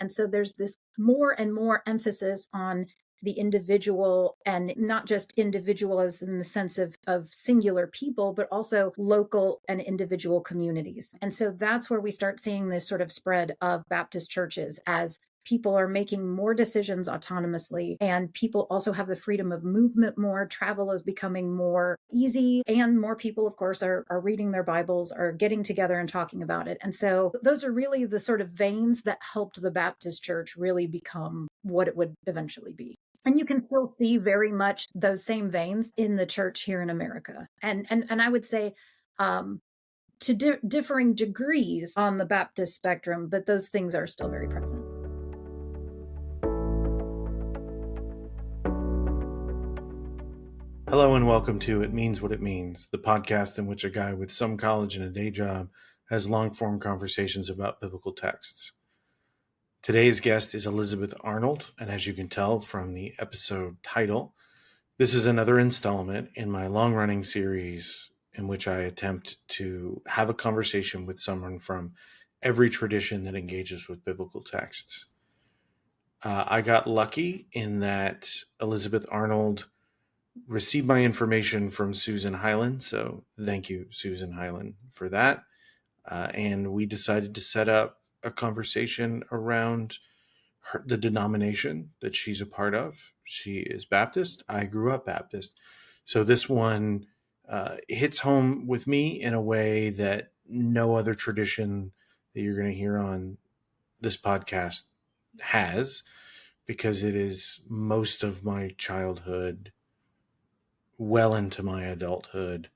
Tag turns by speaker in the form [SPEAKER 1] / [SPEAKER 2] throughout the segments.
[SPEAKER 1] And so there's this more and more emphasis on the individual, and not just individual as in the sense of singular people, but also local and individual communities. And so that's where we start seeing this sort of spread of Baptist churches as people are making more decisions autonomously, and people also have the freedom of movement more. Travel is becoming more easy, and more people, of course, are reading their Bibles, are getting together and talking about it. And so those are really the sort of veins that helped the Baptist church really become what it would eventually be. And you can still see very much those same veins in the church here in America. And I would say to differing degrees on the Baptist spectrum, but those things are still very present.
[SPEAKER 2] Hello and welcome to It Means What It Means, the podcast in which a guy with some college and a day job has long-form conversations about biblical texts. Today's guest is Elizabeth Arnold, and as you can tell from the episode title, this is another installment in my long-running series in which I attempt to have a conversation with someone from every tradition that engages with biblical texts. I got lucky in that Elizabeth Arnold received my information from Susan Hyland. So thank you, Susan Hyland, for that. And we decided to set up a conversation around the denomination that she's a part of. She is Baptist. I grew up Baptist. So this one hits home with me in a way that no other tradition that you're going to hear on this podcast has, because it is most of my childhood well into my adulthood.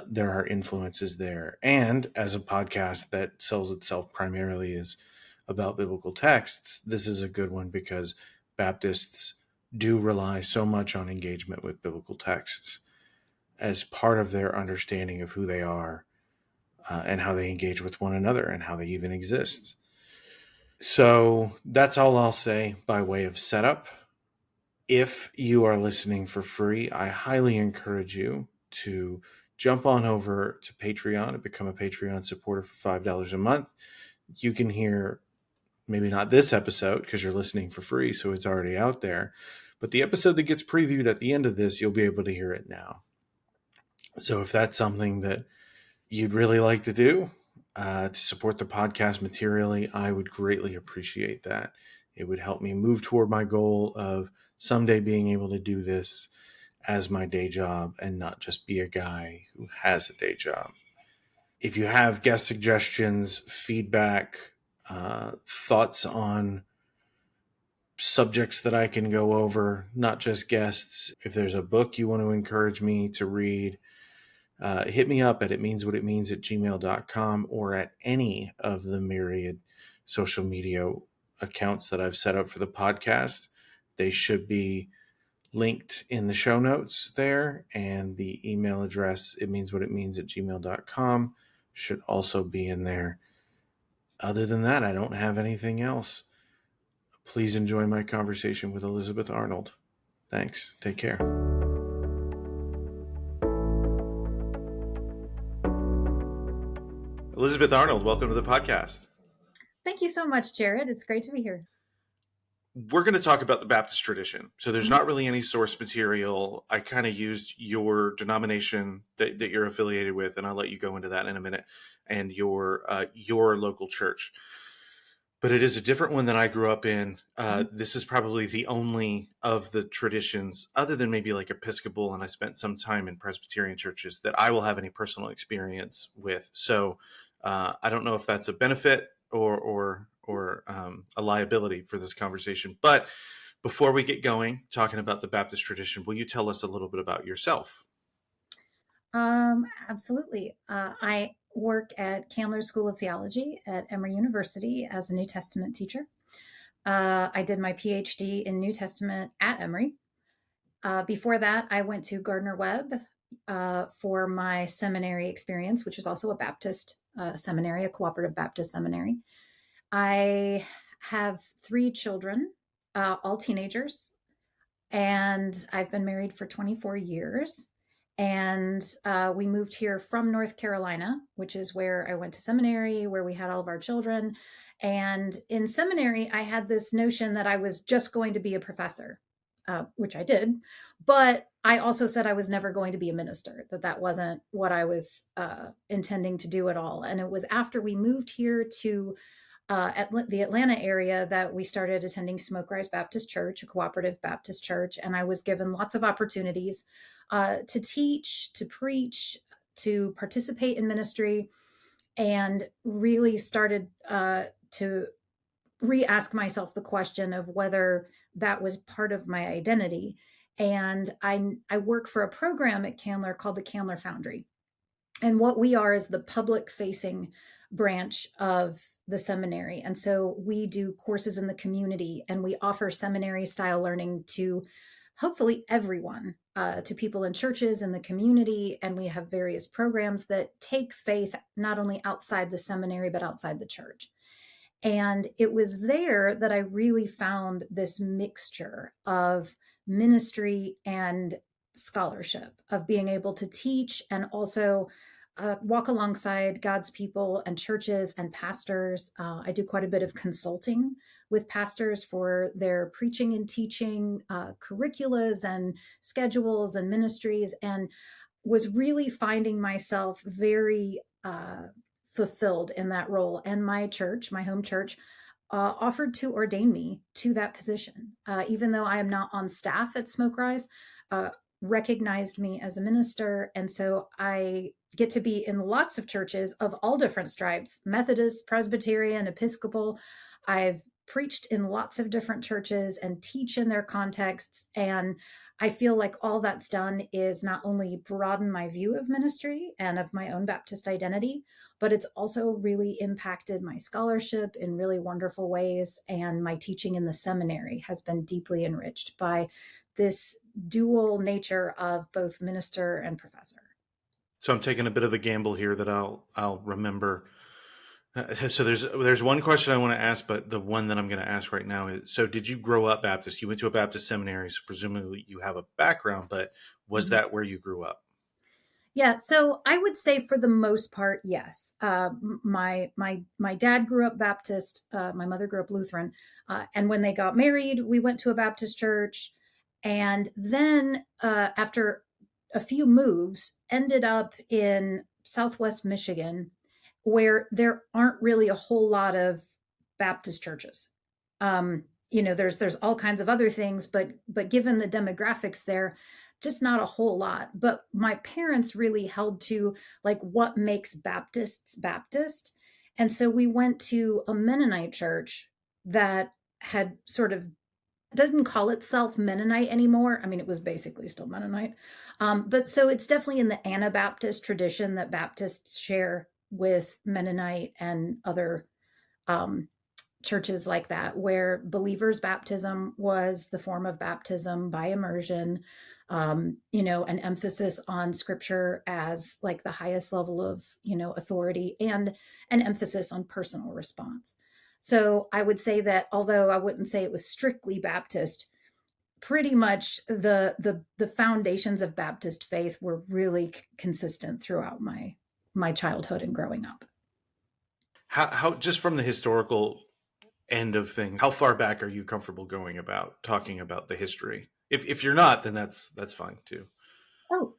[SPEAKER 2] There are influences there. And as a podcast that sells itself primarily as about biblical texts, this is a good one because Baptists do rely so much on engagement with biblical texts as part of their understanding of who they are and how they engage with one another and how they even exist. So that's all I'll say by way of setup. If you are listening for free, I highly encourage you to jump on over to Patreon and become a Patreon supporter for $5 a month. You can hear maybe not this episode because you're listening for free, so it's already out there, but the episode that gets previewed at the end of this, you'll be able to hear it now. So if that's something that you'd really like to do to support the podcast materially, I would greatly appreciate that. It would help me move toward my goal of someday being able to do this as my day job and not just be a guy who has a day job. If you have guest suggestions, feedback, thoughts on subjects that I can go over, not just guests, if there's a book you want to encourage me to read, hit me up at itmeanswhatitmeans@gmail.com or at any of the myriad social media accounts that I've set up for the podcast. They should be linked in the show notes there, and the email address, itmeanswhatitmeans@gmail.com, should also be in there. Other than that, I don't have anything else. Please enjoy my conversation with Elizabeth Arnold. Thanks. Take care. Elizabeth Arnold, welcome to the podcast.
[SPEAKER 1] Thank you so much, Jared. It's great to be here.
[SPEAKER 2] We're going to talk about the Baptist tradition. So there's not really any source material. I kind of used your denomination that you're affiliated with, and I'll let you go into that in a minute, and your local church. But it is a different one than I grew up in. This is probably the only of the traditions, other than maybe like Episcopal, and I spent some time in Presbyterian churches, that I will have any personal experience with. So I don't know if that's a benefit or a liability for this conversation. But before we get going, talking about the Baptist tradition, will you tell us a little bit about yourself?
[SPEAKER 1] Absolutely. I work at Candler School of Theology at Emory University as a New Testament teacher. I did my PhD in New Testament at Emory. Before that, I went to Gardner-Webb for my seminary experience, which is also a Baptist seminary, a cooperative Baptist seminary. I have 3 children, all teenagers, and I've been married for 24 years. And we moved here from North Carolina, which is where I went to seminary, where we had all of our children. And in seminary, I had this notion that I was just going to be a professor, which I did. But I also said I was never going to be a minister, that wasn't what I was intending to do at all. And it was after we moved here to the Atlanta area that we started attending Smoke Rise Baptist Church, a cooperative Baptist church. And I was given lots of opportunities to teach, to preach, to participate in ministry, and really started to re-ask myself the question of whether that was part of my identity. And I work for a program at Candler called the Candler Foundry. And what we are is the public facing branch of the seminary. And so we do courses in the community, and we offer seminary style learning to hopefully everyone, to people in churches in the community. And we have various programs that take faith not only outside the seminary, but outside the church. And it was there that I really found this mixture of ministry and scholarship, of being able to teach and also walk alongside God's people and churches and pastors. I do quite a bit of consulting with pastors for their preaching and teaching curriculas and schedules and ministries, and was really finding myself very fulfilled in that role. And my church, my home church, offered to ordain me to that position, even though I am not on staff at Smoke Rise. Recognized me as a minister. And so I get to be in lots of churches of all different stripes: Methodist, Presbyterian, Episcopal. I've preached in lots of different churches and teach in their contexts. And I feel like all that's done is not only broaden my view of ministry and of my own Baptist identity, but it's also really impacted my scholarship in really wonderful ways. And my teaching in the seminary has been deeply enriched by this dual nature of both minister and professor.
[SPEAKER 2] So I'm taking a bit of a gamble here that I'll remember. So there's one question I want to ask, but the one that I'm going to ask right now is: so did you grow up Baptist? You went to a Baptist seminary, so presumably you have a background, but was
[SPEAKER 1] Mhm.
[SPEAKER 2] that where you grew up?
[SPEAKER 1] Yeah, so I would say for the most part, yes. My dad grew up Baptist. My mother grew up Lutheran, and when they got married, we went to a Baptist church, and then after a few moves, ended up in Southwest Michigan, where there aren't really a whole lot of Baptist churches. There's all kinds of other things, but given the demographics there, just not a whole lot. But my parents really held to like what makes Baptists Baptist. And so we went to a Mennonite church that had sort of doesn't call itself Mennonite anymore. I mean, it was basically still Mennonite. But so it's definitely in the Anabaptist tradition that Baptists share with Mennonite and other um, churches like that, where believers' baptism was the form of baptism by immersion, an emphasis on scripture as like the highest level of, authority, and an emphasis on personal response. So I would say that although I wouldn't say it was strictly Baptist, pretty much the foundations of Baptist faith were really consistent throughout my childhood and growing up.
[SPEAKER 2] How just from the historical end of things, how far back are you comfortable going about talking about the history? If you're not, then that's fine too.
[SPEAKER 1] Oh,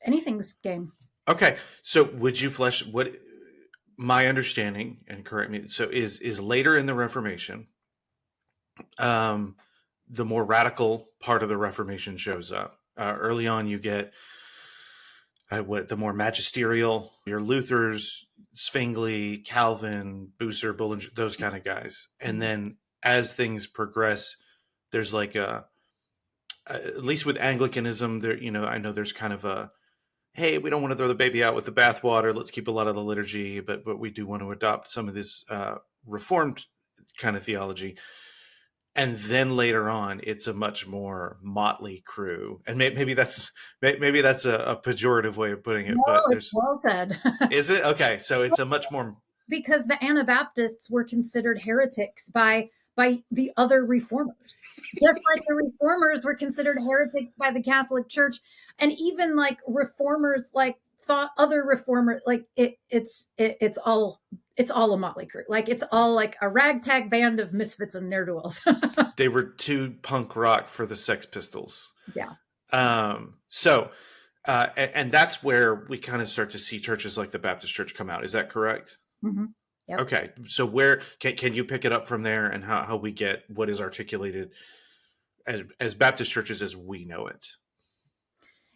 [SPEAKER 1] anything's game.
[SPEAKER 2] Okay, so would you flesh what my understanding, and correct me, so is later in the Reformation, um, the more radical part of the Reformation shows up. Early on, you get what the more magisterial, your Luther's, Zwingli, Calvin, Bucer, Bullinger, those kind of guys. And
[SPEAKER 1] Mhm.
[SPEAKER 2] then as things progress, there's like at least with Anglicanism, there, I know there's kind of a, hey, we don't want to throw the baby out with the bathwater. Let's keep a lot of the liturgy, but we do want to adopt some of this Reformed kind of theology. And then later on, it's a much more motley crew, and maybe that's a pejorative way of putting it,
[SPEAKER 1] No,
[SPEAKER 2] but
[SPEAKER 1] it's
[SPEAKER 2] there's
[SPEAKER 1] well said.
[SPEAKER 2] is it okay? So it's a much more
[SPEAKER 1] Because the Anabaptists were considered heretics by the other reformers, just like the reformers were considered heretics by the Catholic Church. And even like reformers like thought other reformers, like it's all It's all a motley crew. Like it's all like a ragtag band of misfits and ne'er-do-wells.
[SPEAKER 2] They were too punk rock for the Sex Pistols.
[SPEAKER 1] Yeah.
[SPEAKER 2] So, and that's where we kind of start to see churches like the Baptist Church come out. Is that correct?
[SPEAKER 1] Hmm. Yep.
[SPEAKER 2] Okay. So where can you pick it up from there, and how we get what is articulated as Baptist churches as we know it?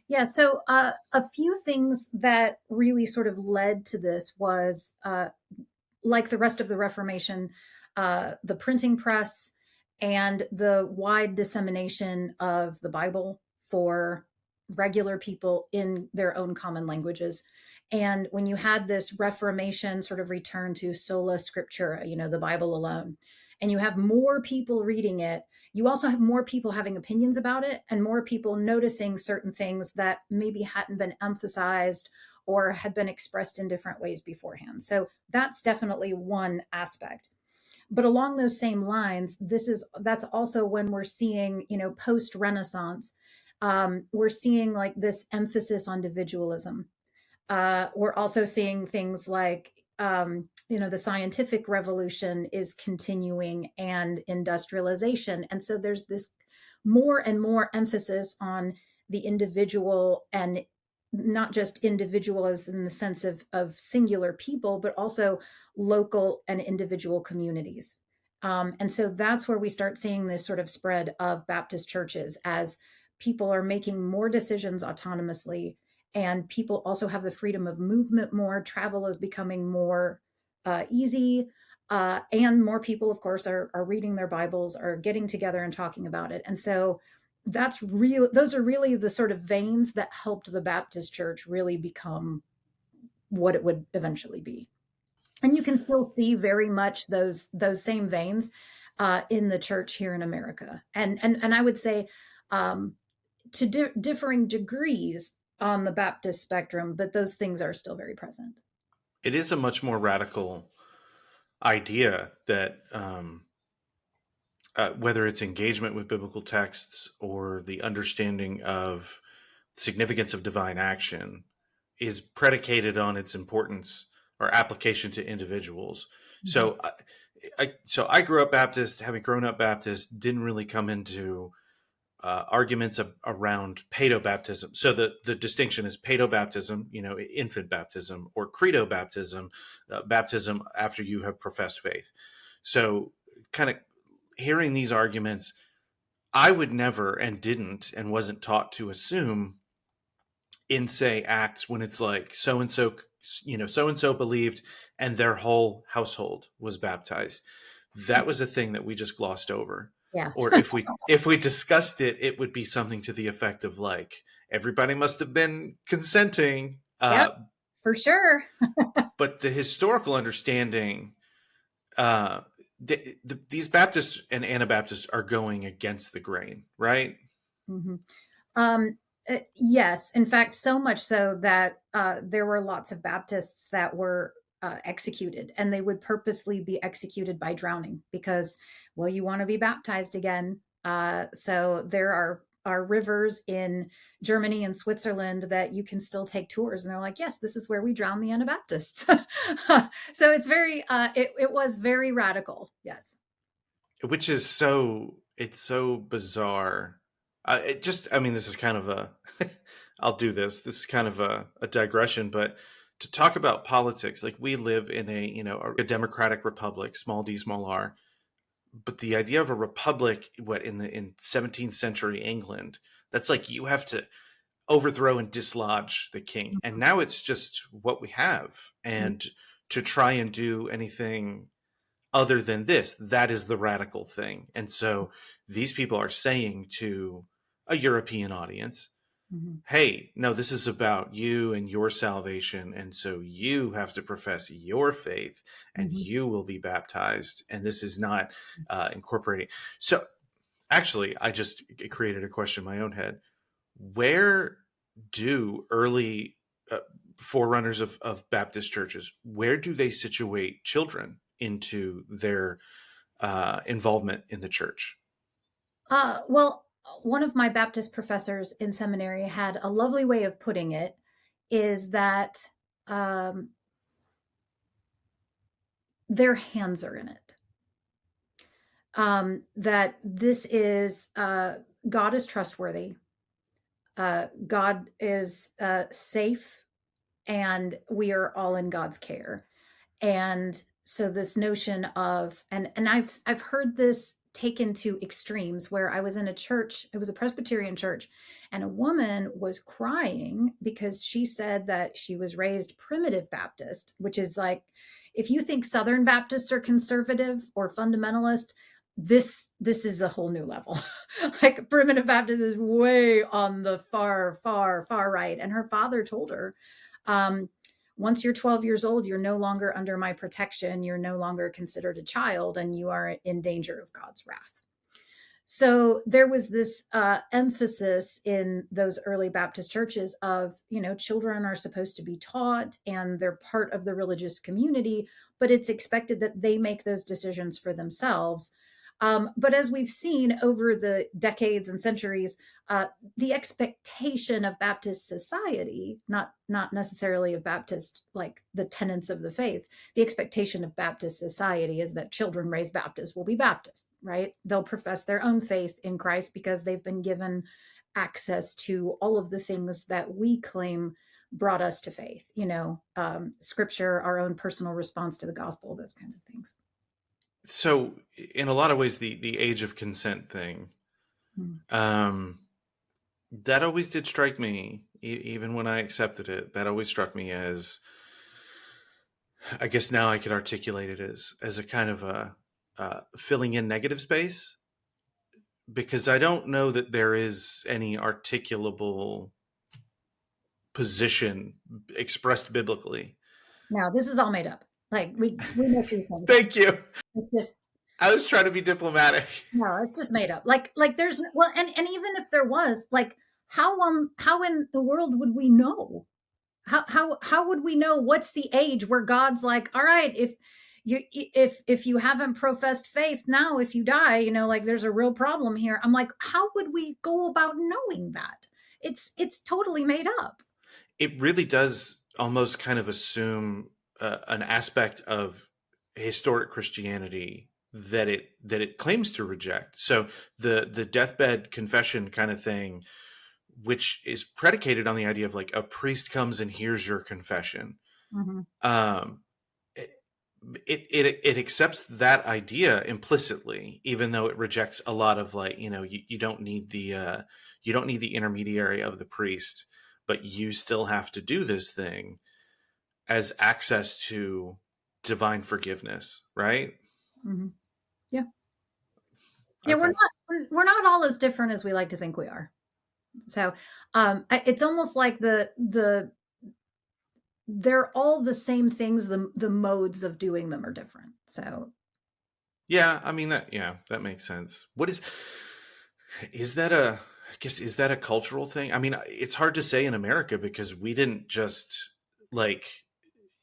[SPEAKER 1] Yeah. So a few things that really sort of led to this was like the rest of the Reformation, the printing press and the wide dissemination of the Bible for regular people in their own common languages. And when you had this Reformation sort of return to sola scriptura, the Bible alone, and you have more people reading it, you also have more people having opinions about it and more people noticing certain things that maybe hadn't been emphasized or had been expressed in different ways beforehand. So that's definitely one aspect. But along those same lines, that's also when we're seeing, post Renaissance, we're seeing like this emphasis on individualism. We're also seeing things like, the scientific revolution is continuing and industrialization. And so there's this more and more emphasis on the individual, and not just individual as in the sense of singular people, but also local and individual communities. And so that's where we start seeing this sort of spread of Baptist churches as people are making more decisions autonomously, and people also have the freedom of movement more. Travel is becoming more easy, and more people, of course, are reading their Bibles, are getting together and talking about it. And so those are really the sort of veins that helped the Baptist church really become what it would eventually be. And you can still see very much those same veins in the church here in America. And I would say, to differing degrees on the Baptist spectrum, but those things are still very present.
[SPEAKER 2] It is a much more radical idea that whether it's engagement with biblical texts or the understanding of significance of divine action is predicated on its importance or application to individuals.
[SPEAKER 1] Mm-hmm.
[SPEAKER 2] So I grew up Baptist. Having grown up Baptist, didn't really come into arguments around paedobaptism. So the distinction is paedobaptism, infant baptism, or credo baptism, baptism after you have professed faith. So kind of hearing these arguments, I would never and didn't and wasn't taught to assume in, say, Acts, when it's like so and so, so and so believed and their whole household was baptized. That was a thing that we just glossed over.
[SPEAKER 1] Yeah.
[SPEAKER 2] Or if we discussed it, it would be something to the effect of like everybody must have been consenting.
[SPEAKER 1] Yep, for sure.
[SPEAKER 2] But the historical understanding, uh, these Baptists and Anabaptists are going against the grain, right?
[SPEAKER 1] Mm-hmm. Yes, in fact, so much so that there were lots of Baptists that were executed, and they would purposely be executed by drowning because, well, you want to be baptized again. So there are rivers in Germany and Switzerland that you can still take tours, and they're like, yes, this is where we drown the Anabaptists. So it's it was very radical. Yes.
[SPEAKER 2] Which is it's so bizarre. I mean, this is kind of a, I'll do this. This is kind of a digression, but to talk about politics, like we live in a democratic republic, small d, small r, but the idea of a republic, in 17th century England, that's like you have to overthrow and dislodge the king, and now it's just what we have, and to try and do anything other than this, that is the radical thing. And so these people are saying to a European audience,
[SPEAKER 1] Mm-hmm.
[SPEAKER 2] hey, no, this is about you and your salvation. And so you have to profess your faith and
[SPEAKER 1] Mm-hmm.
[SPEAKER 2] you will be baptized. And this is not incorporating. So actually, I just created a question in my own head. Where do early forerunners of Baptist churches, where do they situate children into their involvement in the church?
[SPEAKER 1] Well, one of my Baptist professors in seminary had a lovely way of putting it, is that um, their hands are in it. That this is God is trustworthy. God is safe, and we are all in God's care. And so this notion of and I've heard this taken to extremes where I was in a church, it was a Presbyterian church, and a woman was crying because she said that she was raised primitive Baptist, which is like, if you think Southern Baptists are conservative or fundamentalist, this is a whole new level. Like primitive Baptist is way on the far right. And her father told her, um, once you're 12 years old, you're no longer under my protection. You're no longer considered a child, and you are in danger of God's wrath. So there was this emphasis in those early Baptist churches of, children are supposed to be taught and they're part of the religious community, but it's expected that they make those decisions for themselves. But as we've seen over the decades and centuries, the expectation of Baptist society, not necessarily of Baptist, like the tenets of the faith, the expectation of Baptist society is that children raised Baptist will be Baptist, right? They'll profess their own faith in Christ because they've been given access to all of the things that we claim brought us to faith, scripture, our own personal response to the gospel, those kinds of things.
[SPEAKER 2] So, in a lot of ways, the age of consent thing,
[SPEAKER 1] Mm.
[SPEAKER 2] um, that always did strike me, even when I accepted it. That always struck me as, I guess now I could articulate it as a kind of a filling in negative space, because I don't know that there is any articulable position expressed biblically.
[SPEAKER 1] Now, this is all made up. Like we make these things up.
[SPEAKER 2] Thank you.
[SPEAKER 1] It's just
[SPEAKER 2] I was trying to be diplomatic.
[SPEAKER 1] no, it's just made up. Like there's well, and even if there was, like, how in the world would we know? How would we know what's the age where God's like, all right, if you haven't professed faith now, if you die, like there's a real problem here. I'm like, how would we go about knowing that? It's totally made up.
[SPEAKER 2] It really does almost kind of assume an aspect of historic Christianity that it claims to reject. So the deathbed confession kind of thing, which is predicated on the idea of like a priest comes and hears your confession.
[SPEAKER 1] Mm-hmm.
[SPEAKER 2] Um, it accepts that idea implicitly, even though it rejects a lot of like, you don't need the intermediary of the priest, but you still have to do this thing as access to divine forgiveness, right?
[SPEAKER 1] Mm-hmm. Yeah. Yeah,
[SPEAKER 2] Okay.
[SPEAKER 1] we're not all as different as we like to think we are. So it's almost like they're all the same things. The modes of doing them are different. So
[SPEAKER 2] Yeah, I mean that makes sense. Is that I guess, is that a cultural thing? I mean, it's hard to say in America because we didn't just like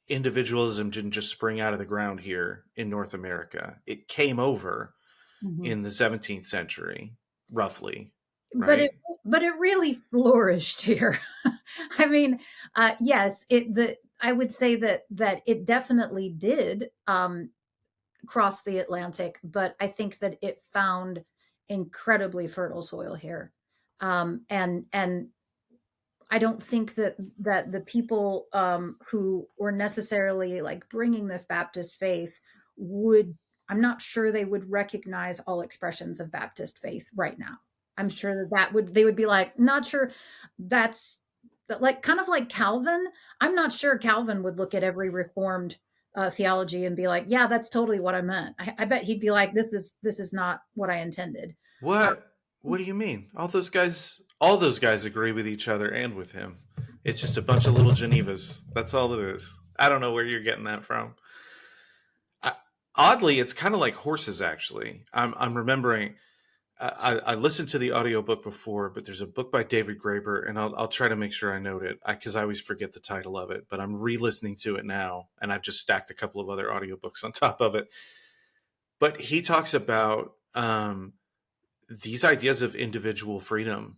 [SPEAKER 2] individualism didn't just spring out of the ground here in North America. It came over
[SPEAKER 1] mhm.
[SPEAKER 2] in the 17th century, roughly,
[SPEAKER 1] but it
[SPEAKER 2] right?
[SPEAKER 1] but it really flourished here. I mean, yes, I would say that it definitely did cross the Atlantic, but I think that it found incredibly fertile soil here. And I don't think that the people who were necessarily like bringing this Baptist faith would. I'm not sure they would recognize all expressions of Baptist faith right now. I'm sure that would they would be like, not sure that's like kind of like Calvin. I'm not sure Calvin would look at every Reformed theology and be like, yeah, that's totally what I meant. I bet he'd be like, this is not what I intended. Uh,
[SPEAKER 2] What do you mean? All those guys agree with each other and with him. It's just a bunch of little Genevas. That's all it is. I don't know where you're getting that from. I, Oddly, it's kind of like horses. Actually, I'm remembering. I listened to the audiobook before, but there's a book by David Graeber, and I'll try to make sure I note it because I always forget the title of it. But I'm re-listening to it now, and I've just stacked a couple of other audiobooks on top of it. But he talks about these ideas of individual freedom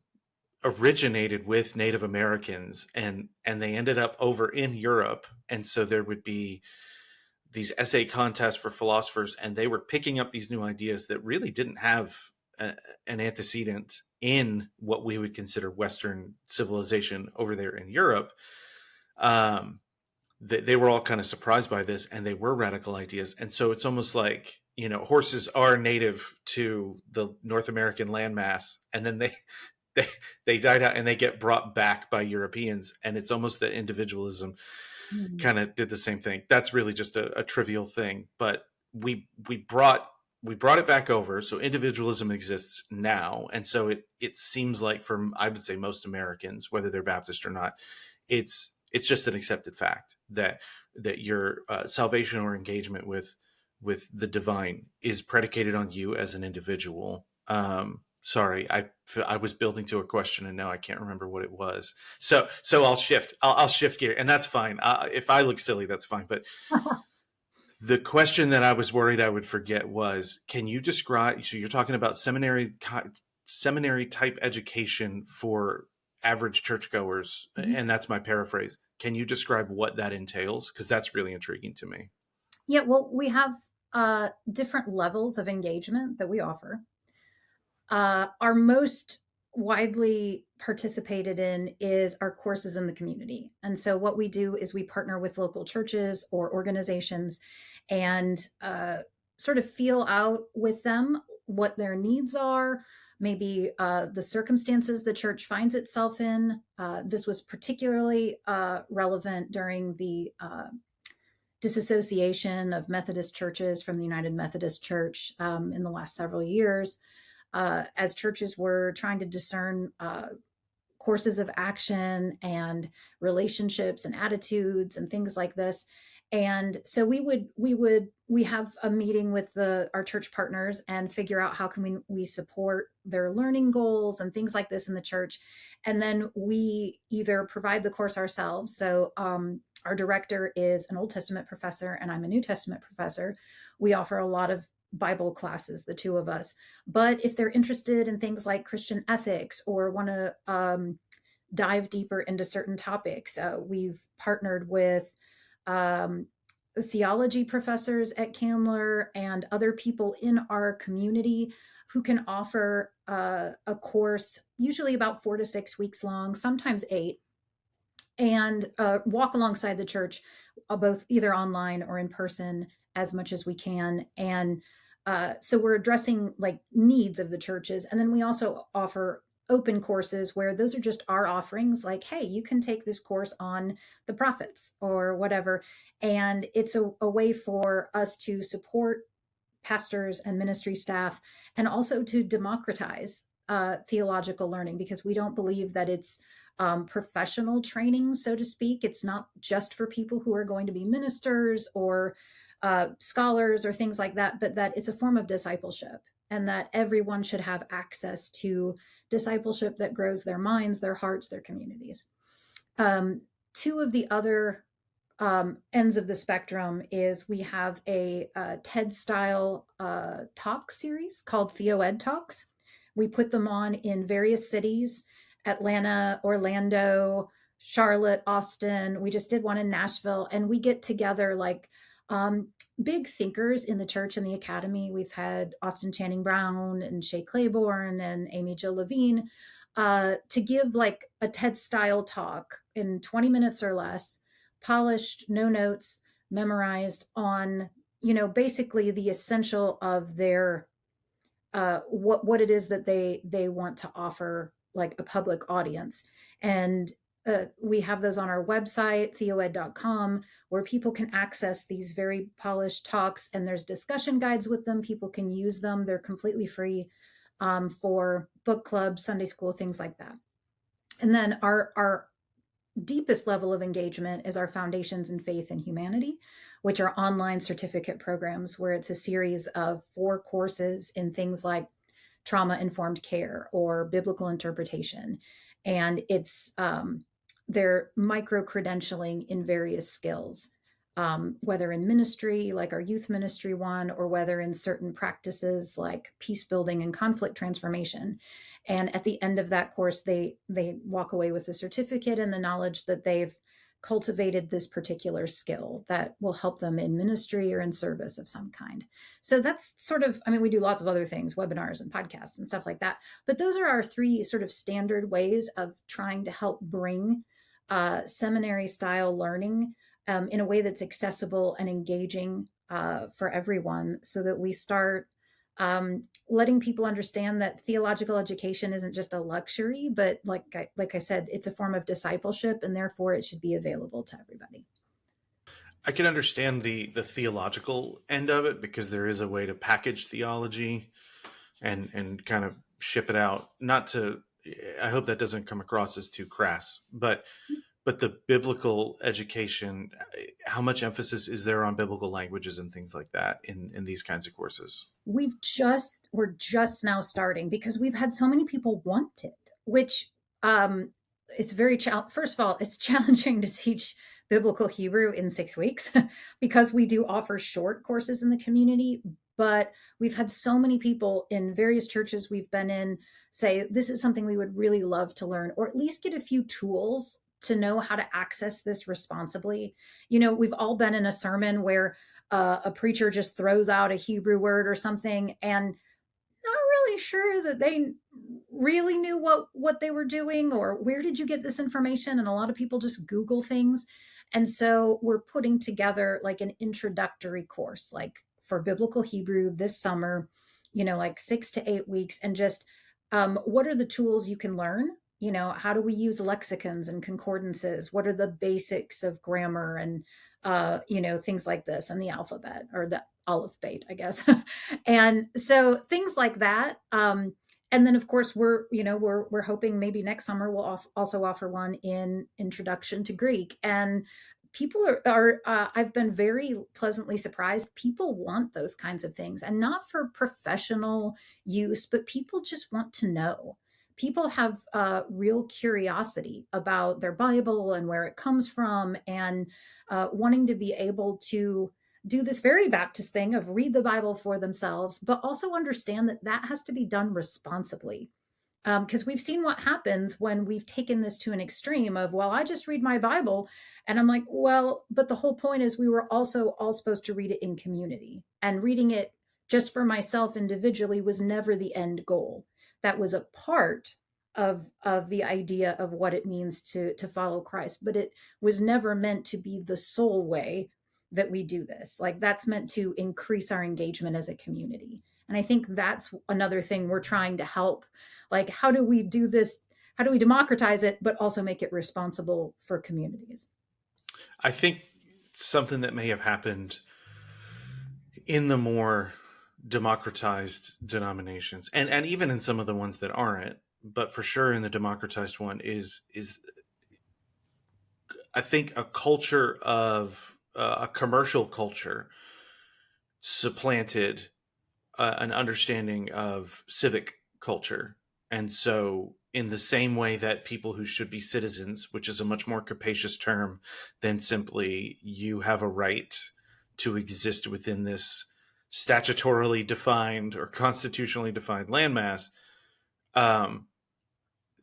[SPEAKER 2] originated with Native Americans, and they ended up over in Europe, and so there would be these essay contests for philosophers, and they were picking up these new ideas that really didn't have an antecedent in what we would consider Western civilization over there in Europe. They were all kind of surprised by this, and they were radical ideas. And so it's almost like, horses are native to the North American landmass, and then they they died out and they get brought back by Europeans, and it's almost that individualism
[SPEAKER 1] Mhm.
[SPEAKER 2] kind of did the same thing. That's really just a trivial thing, but we brought it back over. So individualism exists now, and so it seems like, for, I would say, most Americans, whether they're Baptist or not, it's just an accepted fact that your salvation or engagement with the divine is predicated on you as an individual. Sorry, I was building to a question and now I can't remember what it was. So I'll shift gear, and that's fine. If I look silly, that's fine. But the question that I was worried I would forget was, can you describe? So you're talking about seminary type education for average churchgoers,
[SPEAKER 1] Mhm.
[SPEAKER 2] and that's my paraphrase. Can you describe what that entails? Because that's really intriguing to me.
[SPEAKER 1] Yeah, well, we have different levels of engagement that we offer. Our most widely participated in is our courses in the community. And so, what we do is we partner with local churches or organizations and sort of feel out with them what their needs are, maybe the circumstances the church finds itself in. This was particularly relevant during the disassociation of Methodist churches from the United Methodist Church in the last several years, as churches were trying to discern courses of action and relationships and attitudes and things like this. And so we have a meeting with our church partners and figure out how can we support their learning goals and things like this in the church. And then we either provide the course ourselves. So our director is an Old Testament professor and I'm a New Testament professor. We offer a lot of Bible classes, the two of us. But if they're interested in things like Christian ethics or want to dive deeper into certain topics, we've partnered with um, theology professors at Candler and other people in our community who can offer a course, usually about 4 to 6 weeks long, sometimes 8, and walk alongside the church, both either online or in person, as much as we can. And so we're addressing like needs of the churches. And then we also offer open courses where those are just our offerings, like, hey, you can take this course on the prophets or whatever. And it's a way for us to support pastors and ministry staff and also to democratize theological learning, because we don't believe that it's professional training, so to speak. It's not just for people who are going to be ministers or scholars or things like that, but that it's a form of discipleship and that everyone should have access to discipleship that grows their minds, their hearts, their communities. Two of the other ends of the spectrum is we have a TED style talk series called TheoEd Talks. We put them on in various cities: Atlanta, Orlando, Charlotte, Austin. We just did one in Nashville, and we get together like um, big thinkers in the church and the academy. We've had Austin Channing Brown and Shay Claiborne and Amy Jill Levine to give like a TED style talk in 20 minutes or less, polished, no notes, memorized on, basically the essential of their what it is that they want to offer like a public audience. And we have those on our website, theoed.com, where people can access these very polished talks, and there's discussion guides with them. People can use them. They're completely free for book club, Sunday school, things like that. And then our deepest level of engagement is our Foundations in Faith and Humanity, which are online certificate programs where it's a series of 4 courses in things like trauma informed care or biblical interpretation. And it's they're micro credentialing in various skills, whether in ministry, like our youth ministry one, or whether in certain practices like peace building and conflict transformation. And at the end of that course, they walk away with a certificate and the knowledge that they've cultivated this particular skill that will help them in ministry or in service of some kind. So that's sort of, I mean, we do lots of other things, webinars and podcasts and stuff like that. But those are our three sort of standard ways of trying to help bring seminary style learning in a way that's accessible and engaging for everyone, so that we start letting people understand that theological education isn't just a luxury, but like I said, it's a form of discipleship, and therefore it should be available to everybody.
[SPEAKER 2] I can understand the theological end of it, because there is a way to package theology and kind of ship it out. Not to, I hope that doesn't come across as too crass, but the biblical education, how much emphasis is there on biblical languages and things like that in these kinds of courses?
[SPEAKER 1] We're just now starting because we've had so many people want it, which um it's first of all, it's challenging to teach biblical Hebrew in 6 weeks because we do offer short courses in the community. But we've had so many people in various churches we've been in say this is something we would really love to learn, or at least get a few tools to know how to access this responsibly. We've all been in a sermon where a preacher just throws out a Hebrew word or something, and not really sure that they really knew what they were doing, or where did you get this information. And a lot of people just Google things. And so we're putting together like an introductory course, like for biblical Hebrew this summer, like 6 to 8 weeks, and just what are the tools you can learn. How do we use lexicons and concordances? What are the basics of grammar and things like this, and the alphabet, or the aleph bait, I guess. And so things like that. And then of course we're hoping maybe next summer we'll also offer one in introduction to Greek. And people are I've been very pleasantly surprised. People want those kinds of things, and not for professional use, but people just want to know. People have real curiosity about their Bible and where it comes from, and wanting to be able to do this very Baptist thing of read the Bible for themselves, but also understand that that has to be done responsibly. Because we've seen what happens when we've taken this to an extreme of, well, I just read my Bible. And I'm like, well, but the whole point is we were also all supposed to read it in community. And reading it just for myself individually was never the end goal. That was a part of the idea of what it means to follow Christ, but it was never meant to be the sole way that we do this. Like, that's meant to increase our engagement as a community. And I think that's another thing we're trying to help. Like, how do we do this? How do we democratize it, but also make it responsible for communities?
[SPEAKER 2] I think something that may have happened in the more democratized denominations, and even in some of the ones that aren't, but for sure in the democratized one, is I think a culture of a commercial culture supplanted an understanding of civic culture. And so, in the same way that people who should be citizens, which is a much more capacious term than simply you have a right to exist within this statutorily defined or constitutionally defined landmass, um,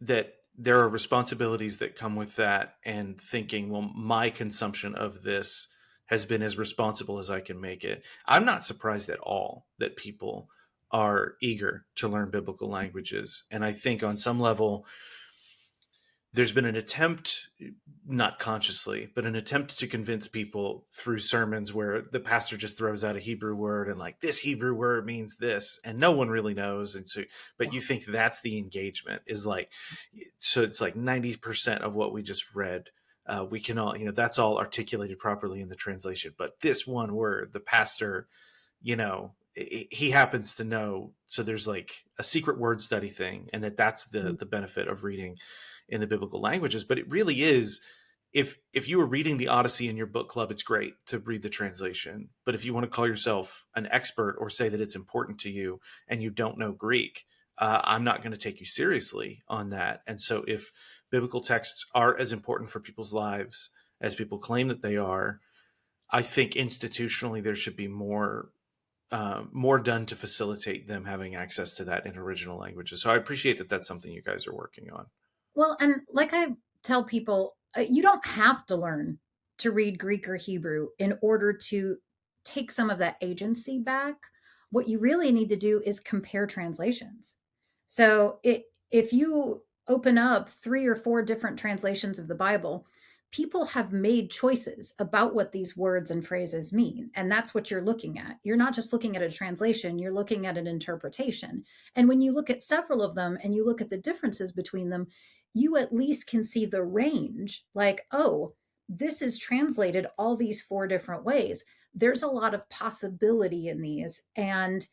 [SPEAKER 2] that there are responsibilities that come with that, and thinking, well, my consumption of this has been as responsible as I can make it. I'm not surprised at all that people are eager to learn biblical languages. And I think on some level, there's been an attempt, not consciously, but an attempt to convince people through sermons where the pastor just throws out a Hebrew word and like, this Hebrew word means this, and no one really knows. And so, but you think that's the engagement, is like, so it's like 90% of what we just read. We can all, that's all articulated properly in the translation, but this one word, the pastor, he happens to know. So there's like a secret word study thing, and that's the benefit of reading in the biblical languages. But it really is, if you were reading the Odyssey in your book club, it's great to read the translation. But if you want to call yourself an expert or say that it's important to you and you don't know Greek, I'm not going to take you seriously on that. And so if biblical texts are as important for people's lives as people claim that they are, I think institutionally there should be more done to facilitate them having access to that in original languages. So I appreciate that that's something you guys are working on.
[SPEAKER 1] Well, and like I tell people, You don't have to learn to read Greek or Hebrew in order to take some of that agency back. What you really need to do is compare translations. If you open up 3 or 4 different translations of the Bible, people have made choices about what these words and phrases mean. And that's what you're looking at. You're not just looking at a translation, you're looking at an interpretation. And when you look at several of them and you look at the differences between them, you at least can see the range, like, oh, this is translated all these 4 different ways. There's a lot of possibility in these. And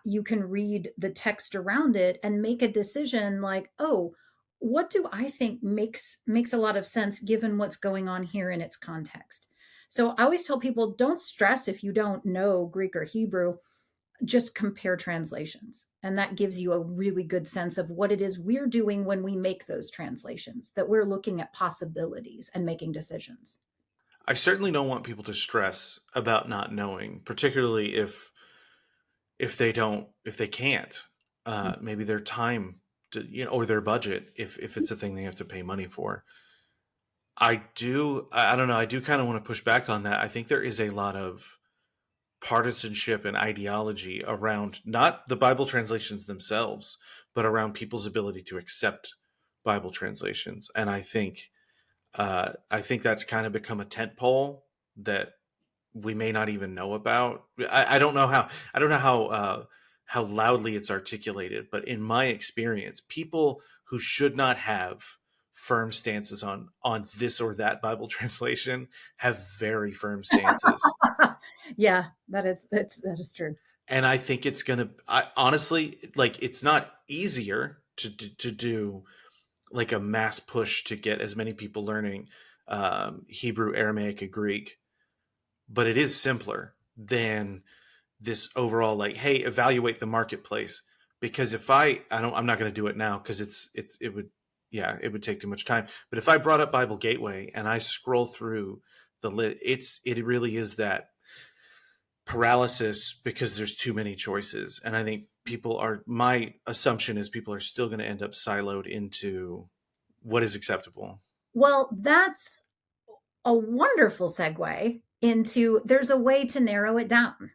[SPEAKER 1] you can read the text around it and make a decision like, oh, what do I think makes a lot of sense given what's going on here in its context. So I always tell people, don't stress if you don't know Greek or Hebrew, just compare translations. And that gives you a really good sense of what it is we're doing when we make those translations, that we're looking at possibilities and making decisions.
[SPEAKER 2] I certainly don't want people to stress about not knowing, particularly if they can't, maybe their time or their budget, if it's a thing they have to pay money for. I don't know. I do kind of want to push back on that. I think there is a lot of partisanship and ideology around not the Bible translations themselves, but around people's ability to accept Bible translations. And I think that's kind of become a tent pole that we may not even know about. I don't know how loudly it's articulated, but in my experience, people who should not have firm stances on this or that Bible translation have very firm stances.
[SPEAKER 1] Yeah, that is true.
[SPEAKER 2] And I think it's gonna. I honestly, like, it's not easier to do like a mass push to get as many people learning Hebrew, Aramaic, and Greek, but it is simpler than this overall, like, hey, evaluate the marketplace. Because if I'm not going to do it now because it would, yeah, it would take too much time. But if I brought up Bible Gateway and I scroll through the lit, it really is that paralysis because there's too many choices. And I think my assumption is people are still going to end up siloed into what is acceptable.
[SPEAKER 1] Well, that's a wonderful segue into there's a way to narrow it down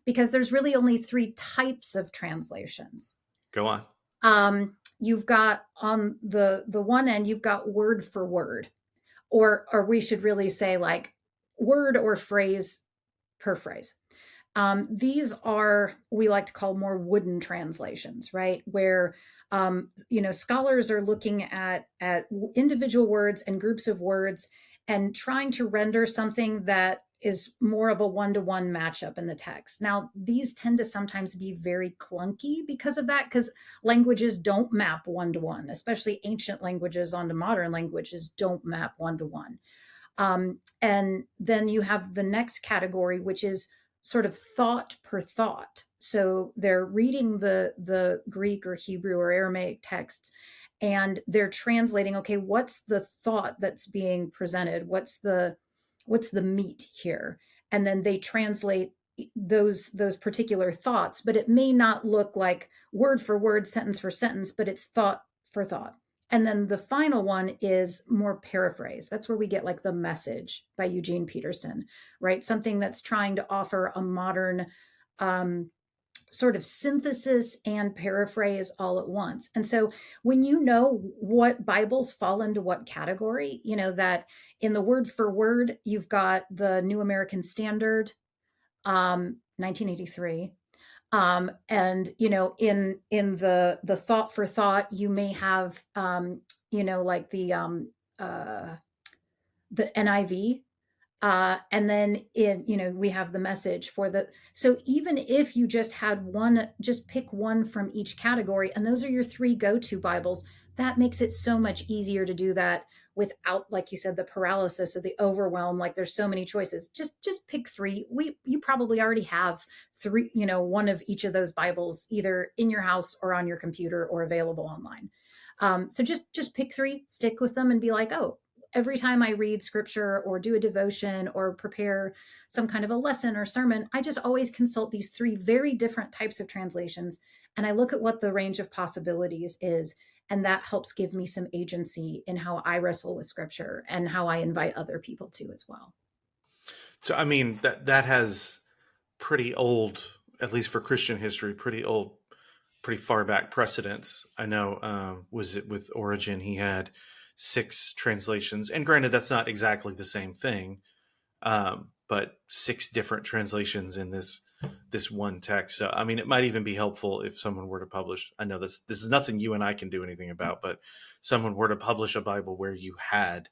[SPEAKER 1] because there's really only 3 types of translations.
[SPEAKER 2] Go on.
[SPEAKER 1] You've got on the one end, you've got word for word, or we should really say like word or phrase per phrase. These are, we like to call more wooden translations, right? Where scholars are looking at individual words and groups of words and trying to render something that is more of a one-to-one matchup in the text. Now, these tend to sometimes be very clunky because of that, because languages don't map one-to-one, especially ancient languages onto modern languages don't map one-to-one. And then you have the next category, which is sort of thought per thought. So they're reading the Greek or Hebrew or Aramaic texts and they're translating, okay, what's the thought that's being presented? What's the meat here? And then they translate those particular thoughts, but it may not look like word for word, sentence for sentence, but it's thought for thought. And then the final one is more paraphrase. That's where we get like The Message by Eugene Peterson, right? Something that's trying to offer a modern sort of synthesis and paraphrase all at once. And so when you know what Bibles fall into what category, you know that in the word for word, you've got the New American Standard, 1983. And in the thought for thought, you may have like the NIV, and then we have the Message for the. So even if you just had one, just pick one from each category, and those are your 3 go-to Bibles, that makes it so much easier to do that without, like you said, the paralysis or the overwhelm. Like there's so many choices. Just pick 3. You probably already have 3, one of each of those Bibles either in your house or on your computer or available online. So just pick 3, stick with them, and be like, oh, every time I read scripture or do a devotion or prepare some kind of a lesson or sermon, I just always consult these 3 very different types of translations. And I look at what the range of possibilities is. And that helps give me some agency in how I wrestle with scripture and how I invite other people to as well.
[SPEAKER 2] So I mean that has pretty old, at least for Christian history, pretty old, pretty far back precedents. I know, was it with Origen? He had six translations, and granted, that's not exactly the same thing, but six different translations in this one text. So, I mean, it might even be helpful if someone were to publish. I know this is nothing you and I can do anything about, but someone were to publish a Bible where you had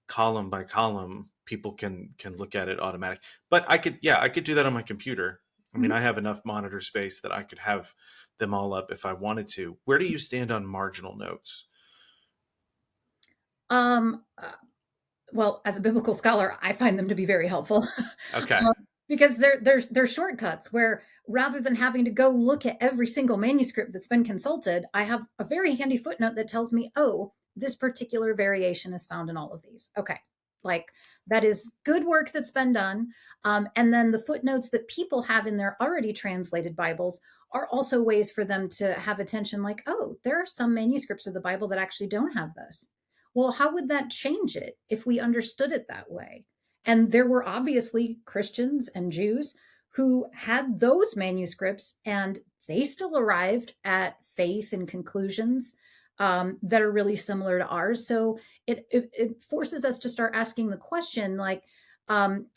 [SPEAKER 2] column by column, people can look at it automatic. But I could do that on my computer. I mean,
[SPEAKER 1] Mhm.
[SPEAKER 2] I have enough monitor space that I could have them all up if I wanted to. Where do you stand on marginal notes?
[SPEAKER 1] Um, uh, well, as a biblical scholar, I find them to be very helpful.
[SPEAKER 2] Okay.
[SPEAKER 1] Because they're shortcuts where rather than having to go look at every single manuscript that's been consulted, I have a very handy footnote that tells me, oh, this particular variation is found in all of these. Okay. Like that is good work that's been done. And then the footnotes that people have in their already translated Bibles are also ways for them to have attention like, oh, there are some manuscripts of the Bible that actually don't have this. Well, how would that change it if we understood it that way? And there were obviously Christians and Jews who had those manuscripts, and they still arrived at faith and conclusions that are really similar to ours. So it forces us to start asking the question, like,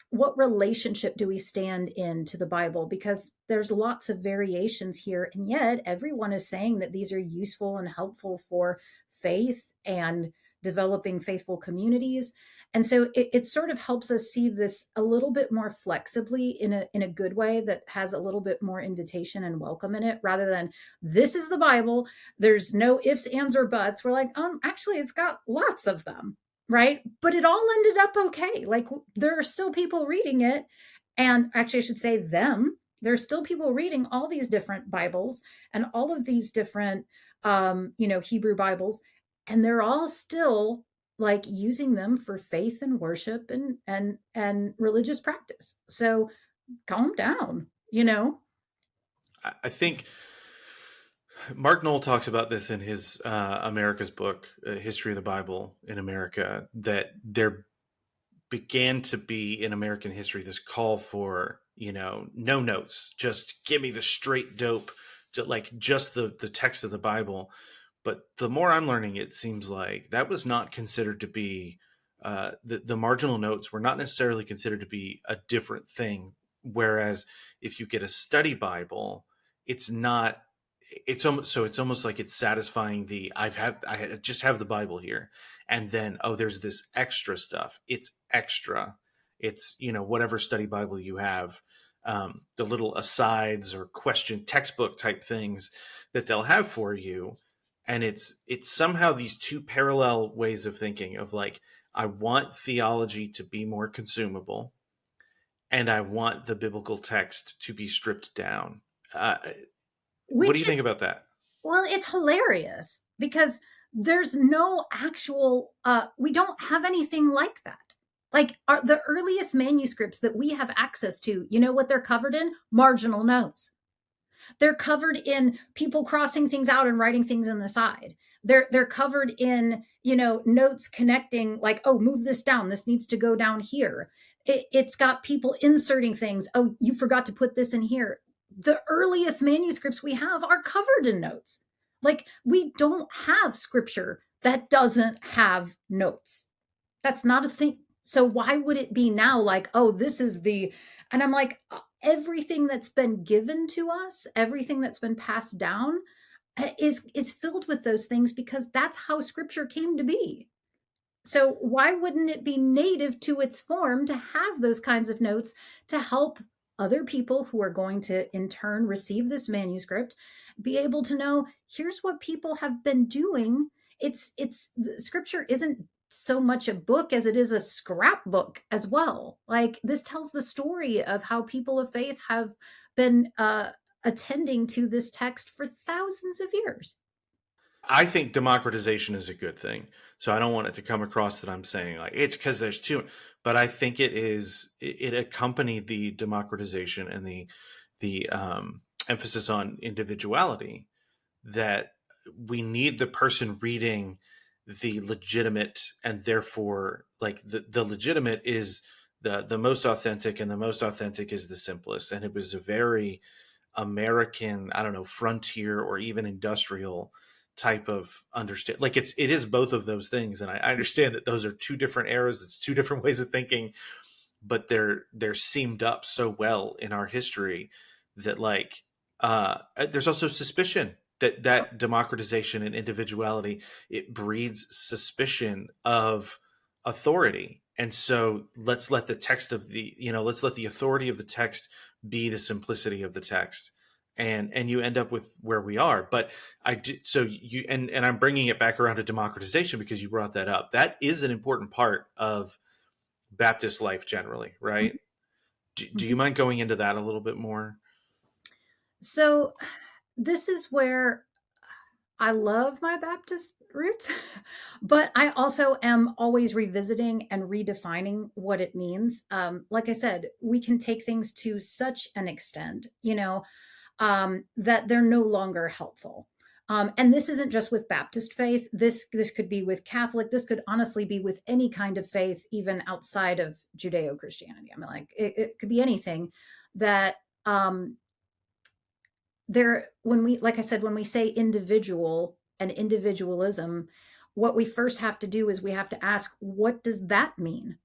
[SPEAKER 1] what relationship do we stand in to the Bible? Because there's lots of variations here, and yet everyone is saying that these are useful and helpful for faith and developing faithful communities. And so it sort of helps us see this a little bit more flexibly in a good way that has a little bit more invitation and welcome in it, rather than this is the Bible, there's no ifs, ands, or buts. We're like, actually, it's got lots of them, right? But it all ended up okay. Like there are still people reading it. And actually, I should say them. There's still people reading all these different Bibles and all of these different Hebrew Bibles, and they're all still like using them for faith and worship and religious practice. So calm down.
[SPEAKER 2] I think Mark Knoll talks about this in his America's book, History of the Bible in America, that there began to be in American history this call for, no notes, just give me the straight dope, like just the text of the Bible. But the more I'm learning, it seems like that was not considered to be, the marginal notes were not necessarily considered to be a different thing. Whereas if you get a study Bible, it's not. It's almost like it's satisfying the I just have the Bible here, and then there's this extra stuff. It's extra. It's whatever study Bible you have, the little asides or question textbook type things that they'll have for you, and it's somehow these two parallel ways of thinking of like, I want theology to be more consumable, and I want the biblical text to be stripped down. uh, what do
[SPEAKER 1] Which
[SPEAKER 2] you
[SPEAKER 1] is,
[SPEAKER 2] think about that?
[SPEAKER 1] well, it's hilarious because there's no actual we don't have anything like that. Like the earliest manuscripts that we have access to, you know what they're covered in? Marginal notes. They're covered in people crossing things out and writing things in the side. They're covered in notes connecting, like, oh, move this down, this needs to go down here. It's got people inserting things. Oh, you forgot to put this in here. The earliest manuscripts we have are covered in notes. Like we don't have scripture that doesn't have notes. That's not a thing. So why would it be now like, oh, this is the, and I'm like, everything that's been given to us, everything that's been passed down is filled with those things because that's how scripture came to be. So why wouldn't it be native to its form to have those kinds of notes to help other people who are going to in turn receive this manuscript be able to know here's what people have been doing. It's scripture isn't so much a book as it is a scrapbook as well. Like this tells the story of how people of faith have been attending to this text for thousands of years.
[SPEAKER 2] I think democratization is a good thing. So I don't want it to come across that I'm saying like it's because there's too, but I think it accompanied the democratization and the emphasis on individuality, that we need the person reading the legitimate, and therefore like the legitimate is the most authentic, and the most authentic is the simplest. And it was a very American, I don't know, frontier or even industrial type of understand. Like it is both of those things, and I understand that those are two different eras. It's two different ways of thinking, but they're seamed up so well in our history that like there's also suspicion that that democratization and individuality, it breeds suspicion of authority. And so let's let the text of the, let's let the authority of the text be the simplicity of the text, and you end up with where we are. But I did, so you, and I'm bringing it back around to democratization because you brought that up. That is an important part of Baptist life generally, right? Do you
[SPEAKER 1] Mhm.
[SPEAKER 2] mind going into that a little bit more?
[SPEAKER 1] So this is where I love my Baptist roots, but I also am always revisiting and redefining what it means. Like I said, we can take things to such an extent, that they're no longer helpful. And this isn't just with Baptist faith. This could be with Catholic. This could honestly be with any kind of faith, even outside of Judeo Christianity. I mean, like it could be anything that there when we like I said, when we say individual and individualism, what we first have to do is we have to ask, what does that mean?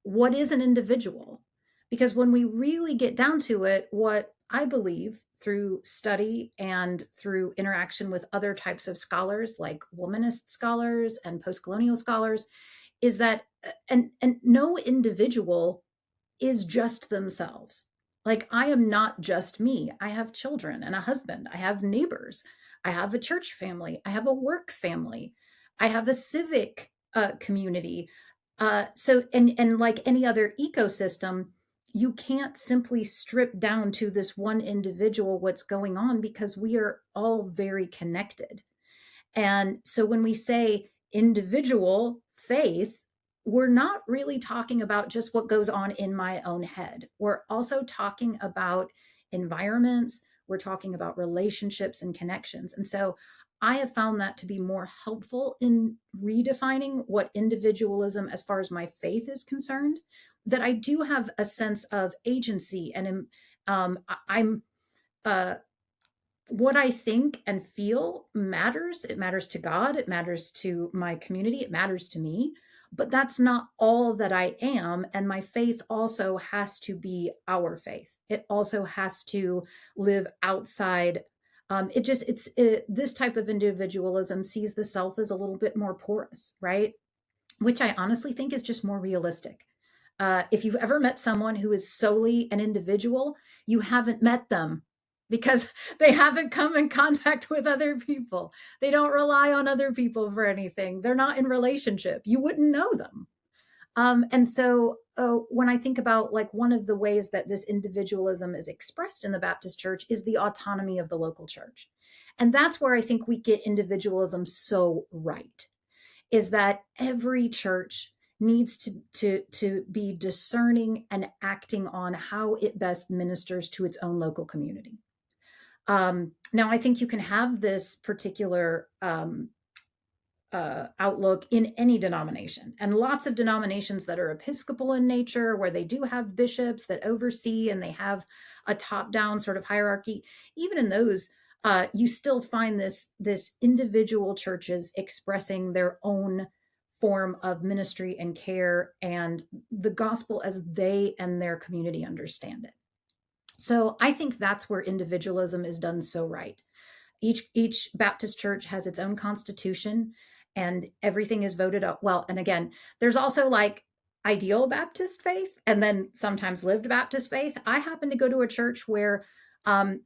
[SPEAKER 1] What is an individual? Because when we really get down to it, what I believe through study and through interaction with other types of scholars like womanist scholars and post-colonial scholars is that and no individual is just themselves. Like, I am not just me. I have children and a husband. I have neighbors. I have a church family. I have a work family. I have a civic community. And like any other ecosystem, you can't simply strip down to this one individual what's going on because we are all very connected. And so when we say individual faith, we're not really talking about just what goes on in my own head. We're also talking about environments, we're talking about relationships and connections. And so I have found that to be more helpful in redefining what individualism, as far as my faith is concerned, that I do have a sense of agency and I'm uh, what I think and feel matters. It matters to God. It matters to my community. It matters to me. But that's not all that I am. And my faith also has to be our faith. It also has to live outside. This type of individualism sees the self as a little bit more porous, right? Which I honestly think is just more realistic. If you've ever met someone who is solely an individual, you haven't met them because they haven't come in contact with other people. They don't rely on other people for anything. They're not in relationship. You wouldn't know them. And so when I think about like one of the ways that this individualism is expressed in the Baptist church is the autonomy of the local church. And that's where I think we get individualism so right, is that every church needs to be discerning and acting on how it best ministers to its own local community. Now, I think you can have this particular outlook in any denomination, and lots of denominations that are Episcopal in nature, where they do have bishops that oversee and they have a top-down sort of hierarchy. Even in those, you still find this individual churches expressing their own form of ministry and care and the gospel as they and their community understand it. So I think that's where individualism is done so right. Each Baptist church has its own constitution and everything is voted up. Well, and again, there's also like ideal Baptist faith and then sometimes lived Baptist faith. I happen to go to a church where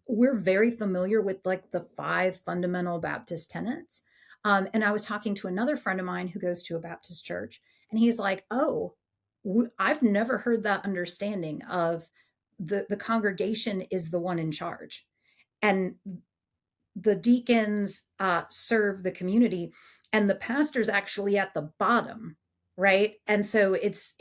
[SPEAKER 1] we're very familiar with like the five fundamental Baptist tenets. And I was talking to another friend of mine who goes to a Baptist church, and he's like, "Oh, I've never heard that understanding of the congregation is the one in charge, and the deacons serve the community, and the pastor's actually at the bottom, right? And so it's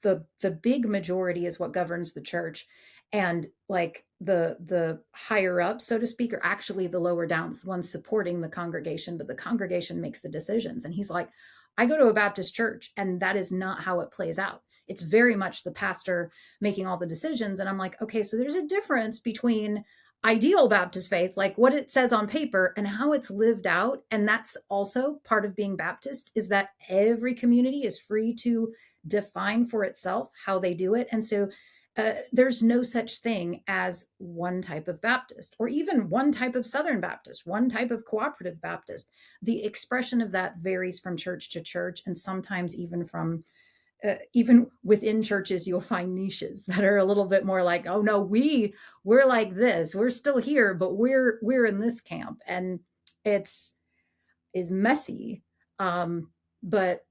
[SPEAKER 1] the big majority is what governs the church, and like the higher up, so to speak, are actually the lower downs, the ones supporting the congregation, but the congregation makes the decisions. And he's like, I go to a Baptist church and that is not how it plays out. It's very much the pastor making all the decisions. And I'm like, okay, so there's a difference between ideal Baptist faith, like what it says on paper, and how it's lived out. And that's also part of being Baptist, is that every community is free to define for itself how they do it. And so there's no such thing as one type of Baptist, or even one type of Southern Baptist, one type of cooperative Baptist. The expression of that varies from church to church, and sometimes even from even within churches, you'll find niches that are a little bit more like, oh no, we're like this, we're still here, but we're in this camp, and it's is messy, but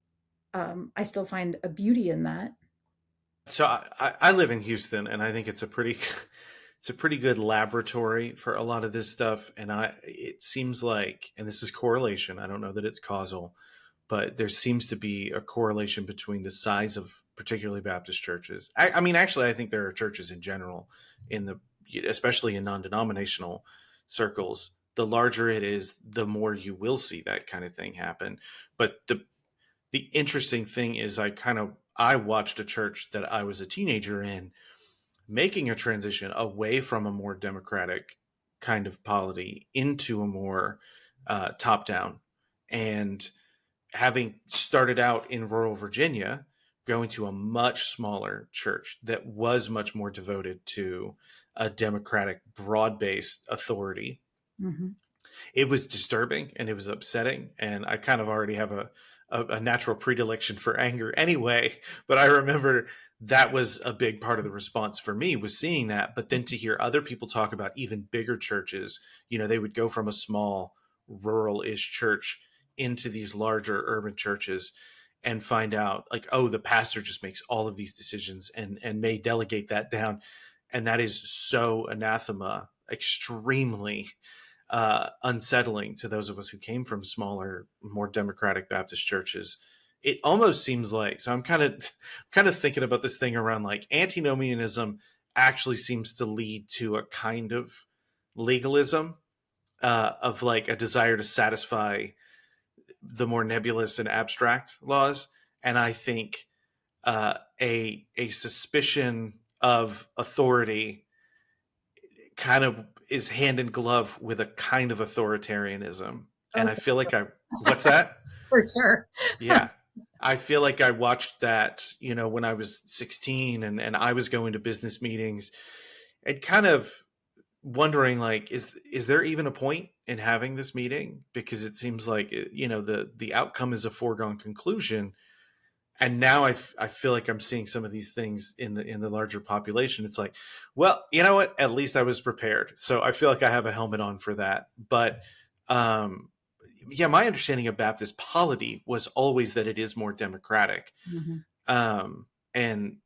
[SPEAKER 1] I still find a beauty in that.
[SPEAKER 2] So I live in Houston, and I think it's a pretty it's a pretty good laboratory for a lot of this stuff. And it seems like, and this is correlation, I don't know that it's causal, but there seems to be a correlation between the size of particularly Baptist churches. I mean, actually, I think there are churches in general, in the especially in non-denominational circles. The larger it is, the more you will see that kind of thing happen. But the interesting thing is, I watched a church that I was a teenager in making a transition away from a more democratic kind of polity into a more top down, and having started out in rural Virginia, going to a much smaller church that was much more devoted to a democratic, broad based authority.
[SPEAKER 1] Mm-hmm.
[SPEAKER 2] It was disturbing and it was upsetting. And I kind of already have a natural predilection for anger anyway. But I remember that was a big part of the response for me, was seeing that. But then to hear other people talk about even bigger churches, they would go from a small rural-ish church into these larger urban churches and find out, like, oh, the pastor just makes all of these decisions and may delegate that down. And that is so anathema, extremely unsettling to those of us who came from smaller, more democratic Baptist churches. It almost seems like, so I'm kind of thinking about this thing around, like, antinomianism actually seems to lead to a kind of legalism, of like a desire to satisfy the more nebulous and abstract laws. And I think a suspicion of authority kind of is hand in glove with a kind of authoritarianism. And
[SPEAKER 1] Oh,
[SPEAKER 2] I feel like what's that?
[SPEAKER 1] for sure.
[SPEAKER 2] Yeah. I feel like I watched that, when I was 16, and I was going to business meetings and kind of wondering, like, is there even a point in having this meeting? Because it seems like, the outcome is a foregone conclusion. And now I feel like I'm seeing some of these things in the larger population. It's like, well, you know what? At least I was prepared. So I feel like I have a helmet on for that. But yeah, my understanding of Baptist polity was always that it is more democratic.
[SPEAKER 1] Mm-hmm.
[SPEAKER 2] And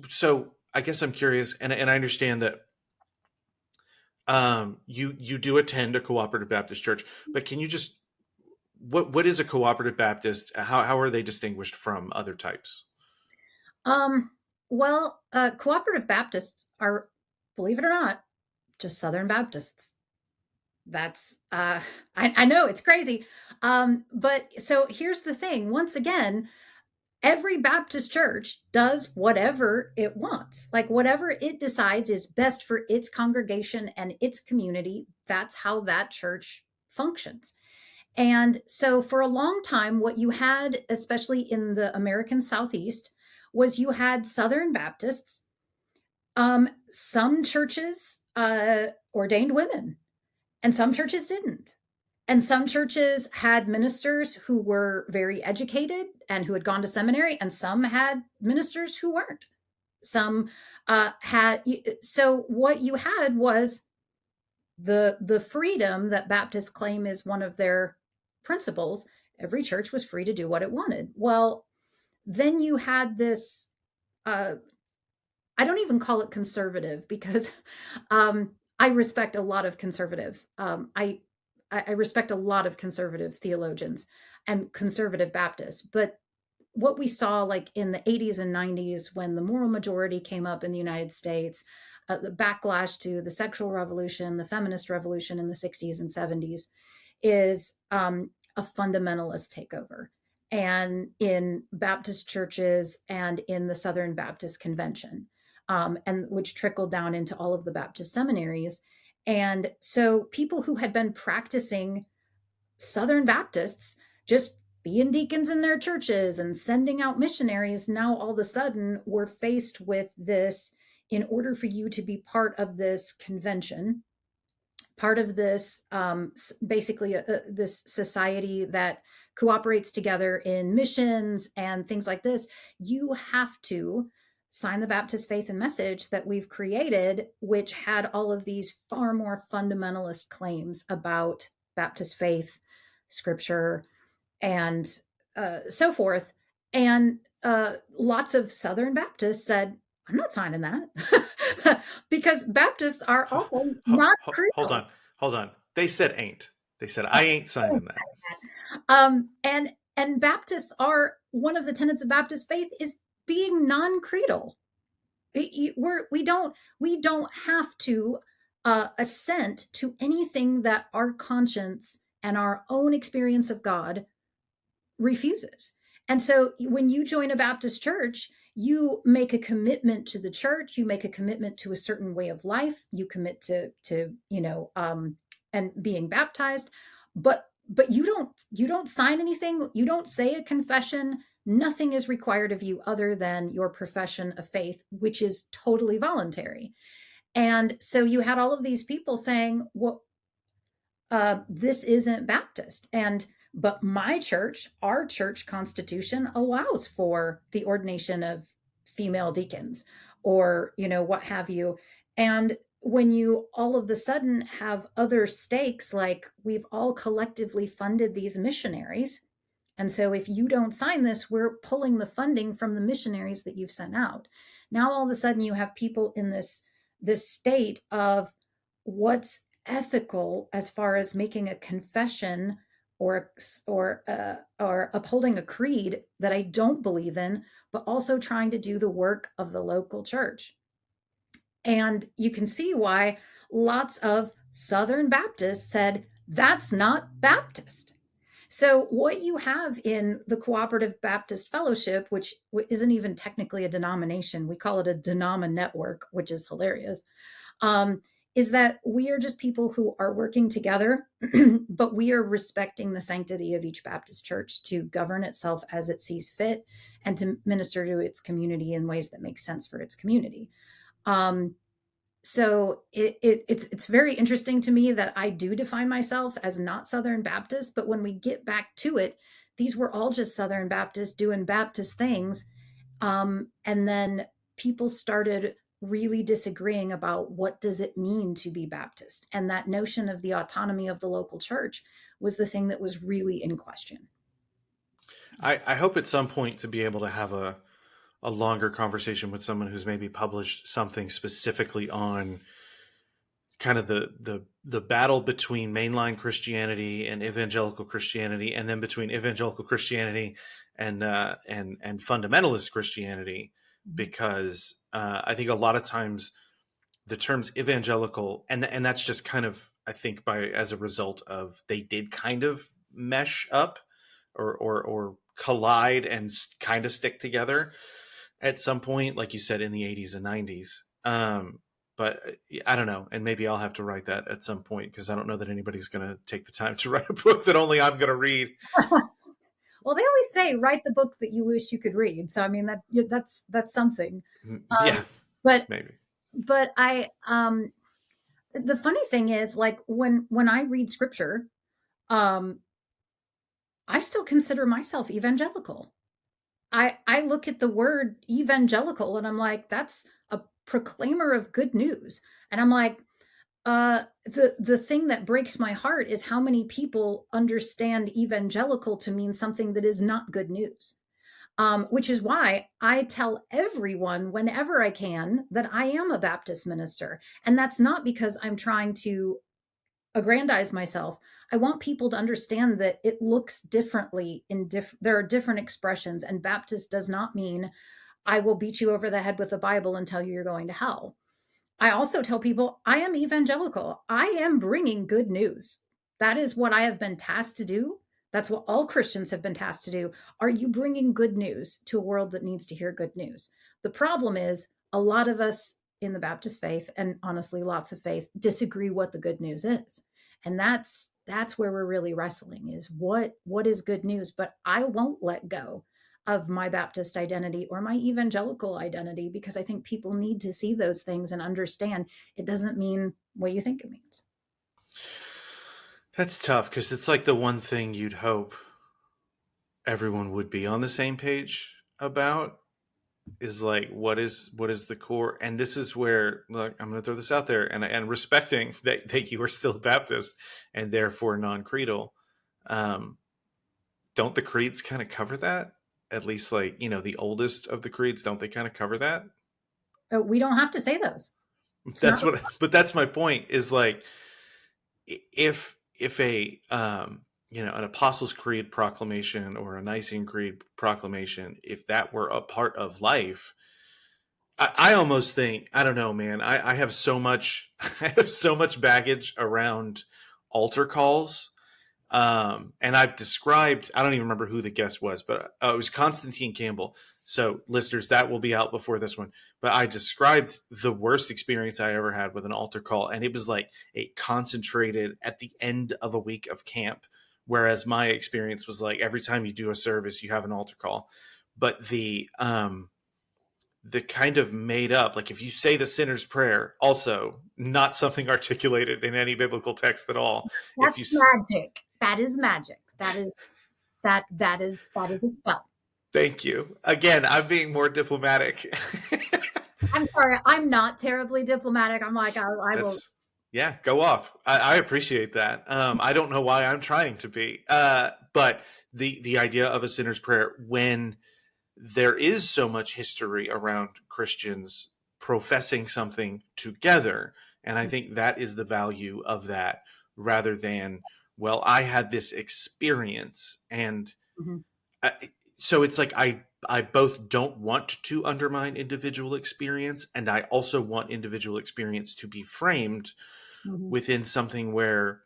[SPEAKER 2] so I guess I'm curious, and I understand that you do attend a cooperative Baptist church, but can you just, what is a cooperative Baptist? How are they distinguished from other types?
[SPEAKER 1] Um, well, cooperative Baptists are, believe it or not, just Southern Baptists. That's I know it's crazy. But so here's the thing. Once again, every Baptist church does whatever it wants. Like whatever it decides is best for its congregation and its community, that's how that church functions. And so for a long time, what you had, especially in the American Southeast, was you had Southern Baptists. Some churches ordained women, and some churches didn't. And some churches had ministers who were very educated and who had gone to seminary, and some had ministers who weren't. Some had, so what you had was the freedom that Baptists claim is one of their principles. Every church was free to do what it wanted. Well, then you had this, uh, I don't even call it conservative, because I respect a lot of conservative. I respect a lot of conservative theologians and conservative Baptists, but what we saw, like in the 80s and 90s, when the moral majority came up in the United States, the backlash to the sexual revolution, the feminist revolution in the 60s and 70s, is a fundamentalist takeover. And in Baptist churches and in the Southern Baptist Convention, and which trickled down into all of the Baptist seminaries. And so people who had been practicing Southern Baptists, just being deacons in their churches and sending out missionaries, now all of a sudden were faced with this: in order for you to be part of this convention, part of this basically this society that cooperates together in missions and things like this, you have to sign the Baptist Faith and Message that we've created, which had all of these far more fundamentalist claims about Baptist faith, scripture, and so forth. And lots of Southern Baptists said, I'm not signing that. Because Baptists are also not
[SPEAKER 2] Hold
[SPEAKER 1] creedal.
[SPEAKER 2] on, hold on. They said ain't. They said I ain't signing that.
[SPEAKER 1] And Baptists are, one of the tenets of Baptist faith is being non-creedal. We don't have to assent to anything that our conscience and our own experience of God refuses. And so when you join a Baptist church, you make a commitment to the church, you make a commitment to a certain way of life, you commit to and being baptized, but you don't sign anything, you don't say a confession, nothing is required of you other than your profession of faith, which is totally voluntary. And so you had all of these people saying, well, this isn't Baptist. And but my church, our church constitution allows for the ordination of female deacons, or what have you. And when you all of the sudden have other stakes, like we've all collectively funded these missionaries, and so if you don't sign this, we're pulling the funding from the missionaries that you've sent out. Now all of a sudden you have people in this state of what's ethical as far as making a confession, or upholding a creed that I don't believe in, but also trying to do the work of the local church. And you can see why lots of Southern Baptists said that's not Baptist. So what you have in the Cooperative Baptist Fellowship, which isn't even technically a denomination, we call it a denoma network, which is hilarious, is that we are just people who are working together, but we are respecting the sanctity of each Baptist church to govern itself as it sees fit and to minister to its community in ways that make sense for its community. So it's very interesting to me that I do define myself as not Southern Baptist, but when we get back to it, these were all just Southern Baptists doing Baptist things. And then people started really disagreeing about what does it mean to be Baptist. And that notion of the autonomy of the local church was the thing that was really in question.
[SPEAKER 2] I hope at some point to be able to have a longer conversation with someone who's maybe published something specifically on kind of the battle between mainline Christianity and evangelical Christianity, and then between evangelical Christianity and fundamentalist Christianity, because I think a lot of times the terms evangelical, and that's just kind of, I think, as a result of they did kind of mesh up or collide and kind of stick together at some point, like you said, in the 80s and 90s. But I don't know. And maybe I'll have to write that at some point, because I don't know that anybody's going to take the time to write a book that only I'm going to read.
[SPEAKER 1] Well, they always say, write the book that you wish you could read. So, I mean, that's something.
[SPEAKER 2] Yeah,
[SPEAKER 1] But,
[SPEAKER 2] maybe.
[SPEAKER 1] but the funny thing is, like, when I read scripture, um, I still consider myself evangelical. I look at the word evangelical and I'm like, that's a proclaimer of good news. And I'm like, the thing that breaks my heart is how many people understand evangelical to mean something that is not good news. Which is why I tell everyone whenever I can that I am a Baptist minister. And that's not because I'm trying to aggrandize myself. I want people to understand that it looks differently there are different expressions, and Baptist does not mean I will beat you over the head with the Bible and tell you you're going to hell. I also tell people I am evangelical. I am bringing good news. That is what I have been tasked to do. That's what all Christians have been tasked to do. Are you bringing good news to a world that needs to hear good news? The problem is a lot of us in the Baptist faith, and honestly lots of faith, disagree what the good news is. And that's where we're really wrestling, is what is good news. But I won't let go of my Baptist identity or my evangelical identity, because I think people need to see those things and understand it doesn't mean what you think it means.
[SPEAKER 2] That's tough because it's like the one thing you'd hope everyone would be on the same page about is like what is the core. And this is where, look, I'm going to throw this out there, and respecting that you are still Baptist and therefore non-creedal. Um, don't the creeds kind of cover that? At least, like, the oldest of the creeds, don't they kind of cover that?
[SPEAKER 1] We don't have to say those. It's
[SPEAKER 2] That's
[SPEAKER 1] not.
[SPEAKER 2] what, but that's my point. Is like, if a an Apostles' Creed proclamation or a Nicene Creed proclamation, if that were a part of life, I almost think, I don't know, man. I have so much I have so much baggage around altar calls. And I've described, I don't even remember who the guest was, but it was Constantine Campbell. So, listeners, that will be out before this one. But I described the worst experience I ever had with an altar call. And it was like a concentrated at the end of a week of camp. Whereas my experience was like every time you do a service, you have an altar call. But the kind of made up, like if you say the sinner's prayer, also not something articulated in any biblical text at all. If you
[SPEAKER 1] That's magic. That is magic. That is a spell.
[SPEAKER 2] Thank you. Again, I'm being more diplomatic.
[SPEAKER 1] I'm sorry, I'm not terribly diplomatic. I'm like, I will.
[SPEAKER 2] That's Yeah, go off. I appreciate that. I don't know why I'm trying to be, but the idea of a sinner's prayer, when there is so much history around Christians professing something together, and I think that is the value of that, rather than, well, I had this experience, and
[SPEAKER 1] Mhm,
[SPEAKER 2] so it's like I both don't want to undermine individual experience, and I also want individual experience to be framed
[SPEAKER 1] mhm,
[SPEAKER 2] within something where,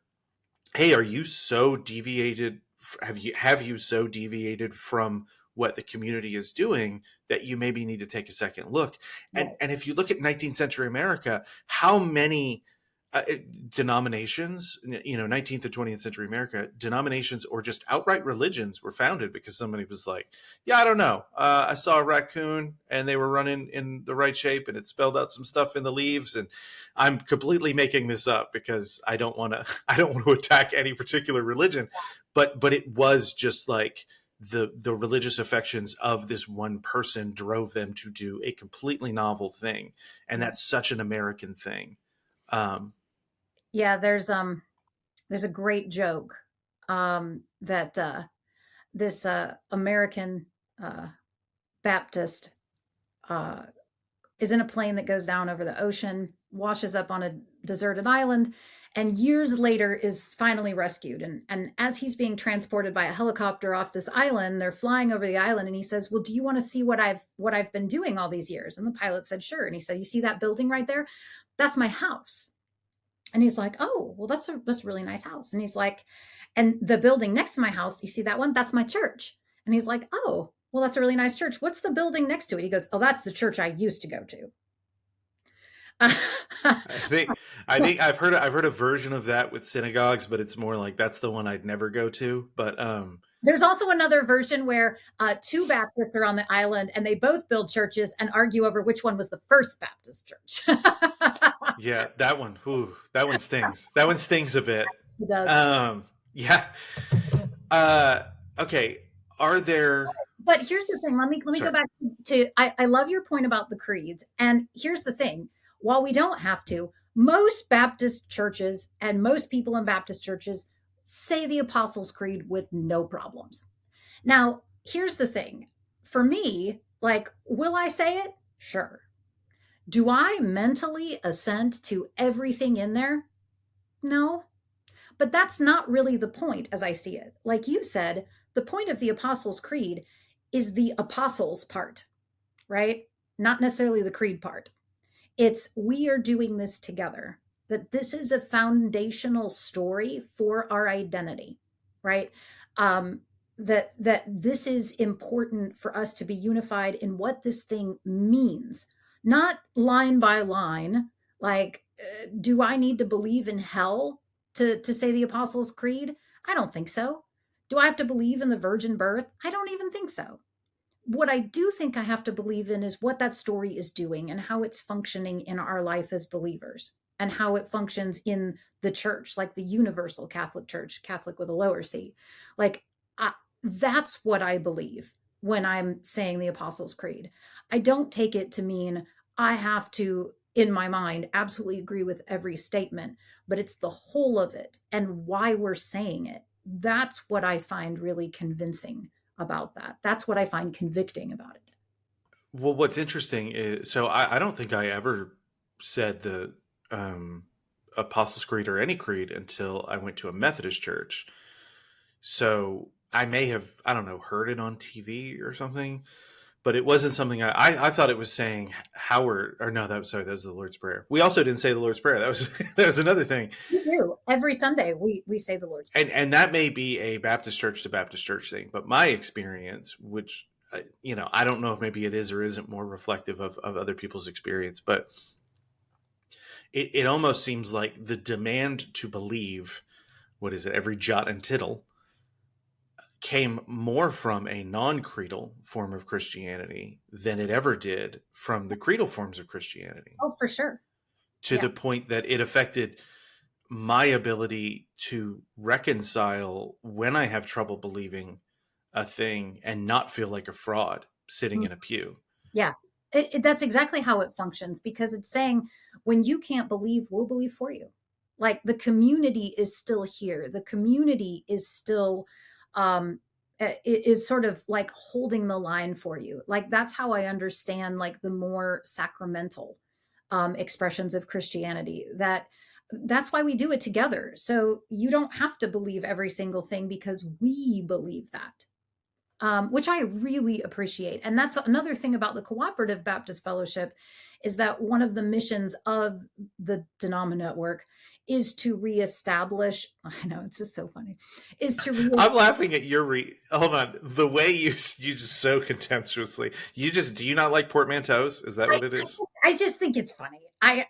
[SPEAKER 2] hey, are you so deviated, have you so deviated from what the community is doing that you maybe need to take a second look. and
[SPEAKER 1] right.
[SPEAKER 2] and if you look at 19th century America, how many denominations, 19th to 20th century America, denominations or just outright religions were founded because somebody was like, yeah, I don't know, I saw a raccoon and they were running in the right shape and it spelled out some stuff in the leaves. And I'm completely making this up because I don't want to I don't want to attack any particular religion, but it was just like the religious affections of this one person drove them to do a completely novel thing, and
[SPEAKER 1] Yeah.
[SPEAKER 2] that's such an American thing. um,
[SPEAKER 1] Yeah, there's a great joke that this American uh, Baptist uh, is in a plane that goes down over the ocean, washes up on a deserted island, and years later is finally rescued. And as he's being transported by a helicopter off this island, they're flying over the island, and he says, "Well, do you want to see what I've been doing all these years?" And the pilot said, "Sure." And he said, "You see that building right there? That's my house." And he's like, "Oh, well, that's a really nice house." And he's like, "And the building next to my house, you see that one? That's my church." And he's like, "Oh, well, that's a really nice church. What's the building next to it?" He goes, "Oh, that's the church I used to go to."
[SPEAKER 2] I think I think I've heard a version of that with synagogues, but it's more like that's the one I'd never go to. But
[SPEAKER 1] There's also another version where two Baptists are on the island and they both build churches and argue over which one was the first Baptist church.
[SPEAKER 2] yeah, that one, whew, that one stings. That one stings a bit.
[SPEAKER 1] It does.
[SPEAKER 2] Yeah. Uh, okay. Are there?
[SPEAKER 1] But here's the thing. Let me go
[SPEAKER 2] Sorry.
[SPEAKER 1] back to I love your point about the creeds. And here's the thing. While we don't have to, most Baptist churches and most people in Baptist churches say the Apostles' Creed with no problems. Now, here's the thing. For me, like, will I say it? Sure. Do I mentally assent to everything in there? No. But that's not really the point as I see it. Like you said, the point of the Apostles' Creed is the apostles part, right? Not necessarily the creed part. It's we are doing this together, that this is a foundational story for our identity, right? Um, that this is important for us to be unified in what this thing means, not line by line. Like, do I need to believe in hell to say the Apostles' Creed? I don't think so. Do I have to believe in the virgin birth? I don't even think so. What I do think I have to believe in is what that story is doing and how it's functioning in our life as believers and how it functions in the church, like the universal Catholic Church, Catholic with a lower C. Like, I, that's what I believe when I'm saying the Apostles' Creed. I don't take it to mean I have to, in my mind, absolutely agree with every statement, but it's the whole of it and why we're saying it. That's what I find really convincing about that. That's what I find convicting about it.
[SPEAKER 2] Well, what's interesting is, so I don't think I ever said the um, Apostles' Creed or any creed until I went to a Methodist church. So I may have, I don't know, heard it on TV or something, but it wasn't something I thought it was saying Howard, or no, that was, sorry, that was the Lord's Prayer. We also didn't say the Lord's Prayer. That was, that was another thing.
[SPEAKER 1] We do. Every Sunday we say the Lord's Prayer.
[SPEAKER 2] And that may be a Baptist church to Baptist church thing, but my experience, which, I don't know if maybe it is or isn't more reflective of other people's experience, but it almost seems like the demand to believe, what is it, every jot and tittle, came more from a non-creedal form of Christianity than it ever did from the creedal forms of Christianity,
[SPEAKER 1] Oh, for sure.
[SPEAKER 2] to
[SPEAKER 1] Yeah.
[SPEAKER 2] the point that it affected my ability to reconcile when I have trouble believing a thing and not feel like a fraud sitting
[SPEAKER 1] Mm,
[SPEAKER 2] in a pew.
[SPEAKER 1] yeah. That's exactly how it functions, because it's saying when you can't believe, we'll believe for you. Like, the community is still here. The community is still is sort of like holding the line for you. Like, that's how I understand like the more sacramental expressions of Christianity, that's why we do it together. So you don't have to believe every single thing because we believe that, which I really appreciate. And that's another thing about the Cooperative Baptist Fellowship, is that one of the missions of the Denoma Network is to reestablish. I know, it's just so funny. Is to
[SPEAKER 2] I'm laughing at your hold on, the way you just so contemptuously, do you not like portmanteaus? Is that what it is?
[SPEAKER 1] I just think it's funny. I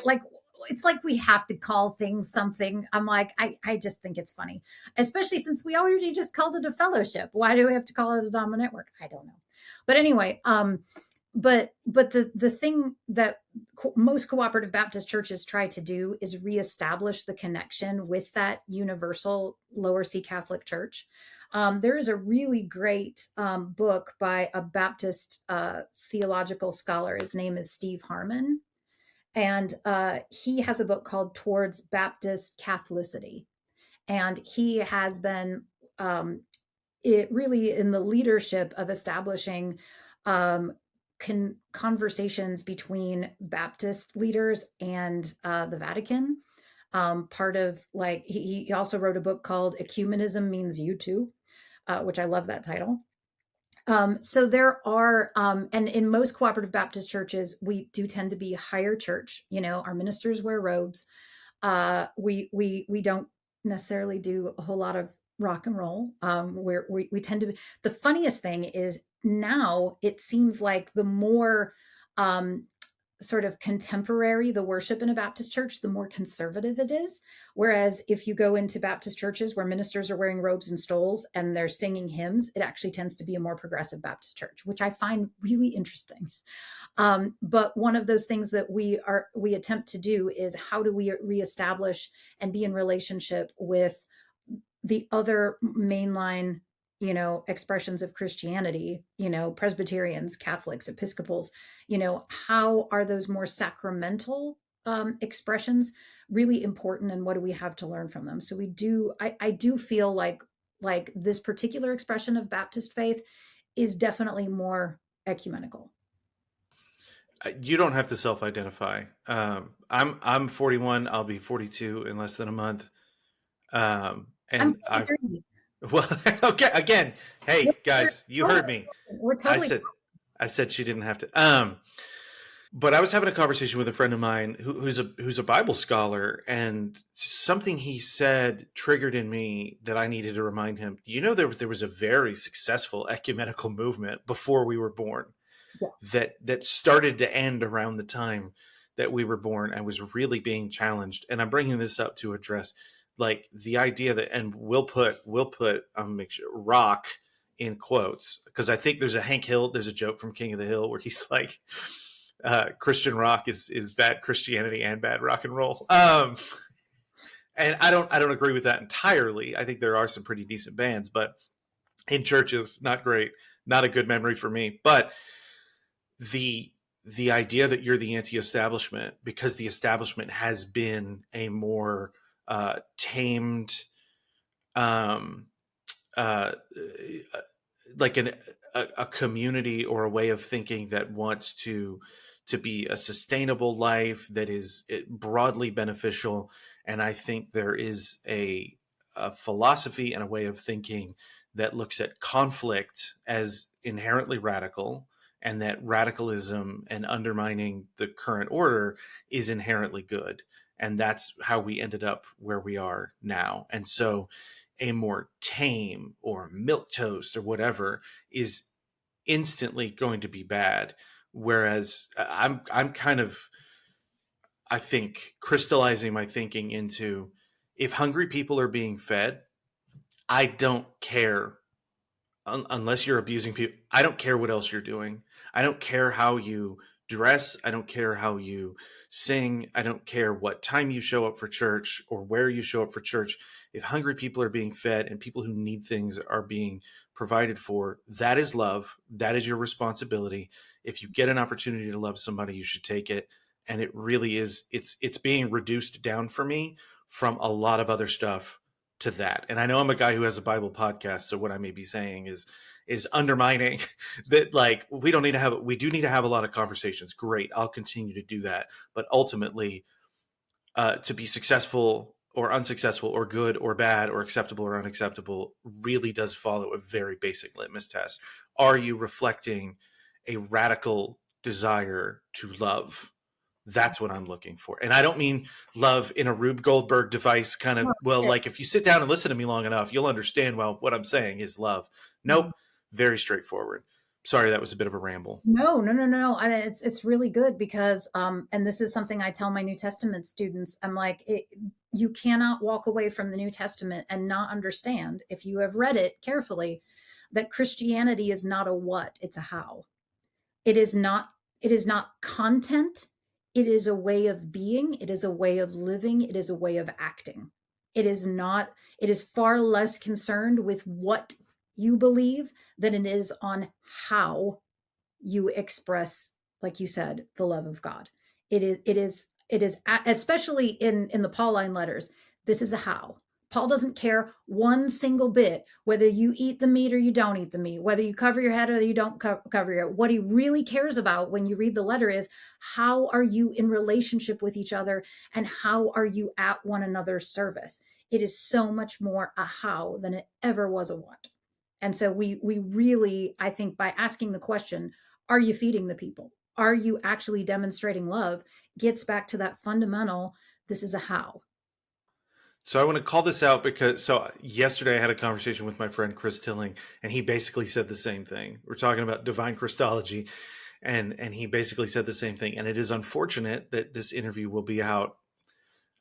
[SPEAKER 1] like, it's like we have to call things something. I'm like, I just think it's funny, especially since we already just called it a fellowship. Why do we have to call it a Dharma network? I don't know. But anyway, but the thing that most cooperative Baptist churches try to do is reestablish the connection with that universal lower C Catholic Church. There is a really great book by a Baptist theological scholar. His name is Steve Harmon, and he has a book called Towards Baptist Catholicity. And he has been it really in the leadership of establishing um, conversations between Baptist leaders and the Vatican. Part of, like, he also wrote a book called Ecumenism Means You Too, which I love that title. So there are, and in most cooperative Baptist churches, we do tend to be higher church. You know, our ministers wear robes. We don't necessarily do a whole lot of rock and roll. Where we tend to be. The funniest thing is now it seems like the more sort of contemporary the worship in a Baptist church, the more conservative it is. Whereas if you go into Baptist churches where ministers are wearing robes and stoles and they're singing hymns, it actually tends to be a more progressive Baptist church, which I find really interesting. But one of those things that we attempt to do is, how do we reestablish and be in relationship with the other mainline, expressions of Christianity, Presbyterians, Catholics, Episcopals, how are those more sacramental expressions really important, and what do we have to learn from them? So I do feel like this particular expression of Baptist faith is definitely more ecumenical.
[SPEAKER 2] You don't have to self-identify. I'm 41. I'll be 42 in less than a month.
[SPEAKER 1] I'm
[SPEAKER 2] And I
[SPEAKER 1] 53.
[SPEAKER 2] well, okay. Again, hey
[SPEAKER 1] We're,
[SPEAKER 2] guys, you
[SPEAKER 1] totally,
[SPEAKER 2] heard me.
[SPEAKER 1] we're
[SPEAKER 2] I
[SPEAKER 1] totally
[SPEAKER 2] said I said she didn't have to. But I was having a conversation with a friend of mine who's a Bible scholar, and something he said triggered in me that I needed to remind him. You know, there was a very successful ecumenical movement before we were born
[SPEAKER 1] Yes.
[SPEAKER 2] that started to end around the time that we were born and was really being challenged. And I'm bringing this up to address like the idea that, and we'll put make sure rock in quotes, because I think there's a joke from King of the Hill where he's like, Christian rock is bad Christianity and bad rock and roll. And I don't agree with that entirely. I think there are some pretty decent bands, but in churches, not great, not a good memory for me. But the the idea that you're the anti-establishment because the establishment has been a more tamed, um, uh, like a community or a way of thinking that wants to be a sustainable life that is broadly beneficial. And I think there is a philosophy and a way of thinking that looks at conflict as inherently radical, and that radicalism and undermining the current order is inherently good. And that's how we ended up where we are now. And so a more tame or milk toast or whatever is instantly going to be bad. Whereas I'm kind of, I think, crystallizing my thinking into, if hungry people are being fed, I don't care, unless you're abusing people. I don't care what else you're doing. I don't care how you dress. I don't care how you sing. I don't care what time you show up for church or where you show up for church. If hungry people are being fed and people who need things are being provided for, that is love. That is your responsibility. If you get an opportunity to love somebody, you should take it. And it really is, it's being reduced down for me from a lot of other stuff to that. And I know I'm a guy who has a Bible podcast, so what I may be saying is undermining that. Like, we do need to have a lot of conversations. Great, I'll continue to do that. But ultimately, to be successful or unsuccessful or good or bad or acceptable or unacceptable really does follow a very basic litmus test. Are you reflecting a radical desire to love? That's what I'm looking for. And I don't mean love in a Rube Goldberg device kind of,
[SPEAKER 1] Oh,
[SPEAKER 2] well,
[SPEAKER 1] shit.
[SPEAKER 2] like if you sit down and listen to me long enough, you'll understand, well, what I'm saying is love.
[SPEAKER 1] Mm.
[SPEAKER 2] Nope. Very straightforward. Sorry, that was a bit of a ramble.
[SPEAKER 1] No, no, no, no. And it's really good because and this is something I tell my New Testament students. I'm like, you cannot walk away from the New Testament and not understand, if you have read it carefully, that Christianity is not a what, it's a how. It is not, it is not content. It is a way of being, it is a way of living, it is a way of acting. It is not, it is far less concerned with what you believe than it is on how you express, like you said, the love of God. It is especially in the Pauline letters. This is a how. Paul doesn't care one single bit whether you eat the meat or you don't eat the meat, whether you cover your head or you don't cover your head. What he really cares about when you read the letter is, how are you in relationship with each other and how are you at one another's service? It is so much more a how than it ever was a what. And so we really, I think, by asking the question, are you feeding the people? Are you actually demonstrating love? Gets back to that fundamental, this is a how.
[SPEAKER 2] So I want to call this out because yesterday I had a conversation with my friend Chris Tilling, and he basically said the same thing. We're talking about divine Christology, and he basically said the same thing. And it is unfortunate that this interview will be out.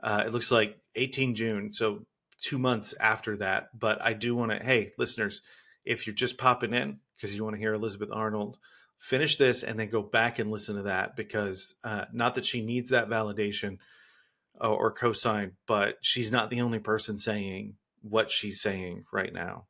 [SPEAKER 2] It looks like 18 June, so 2 months after that. But I do want to, hey, listeners, if you're just popping in because you want to hear Elizabeth Arnold, finish this and then go back and listen to that, because not that she needs that validation or cosign, but she's not the only person saying what she's saying right now.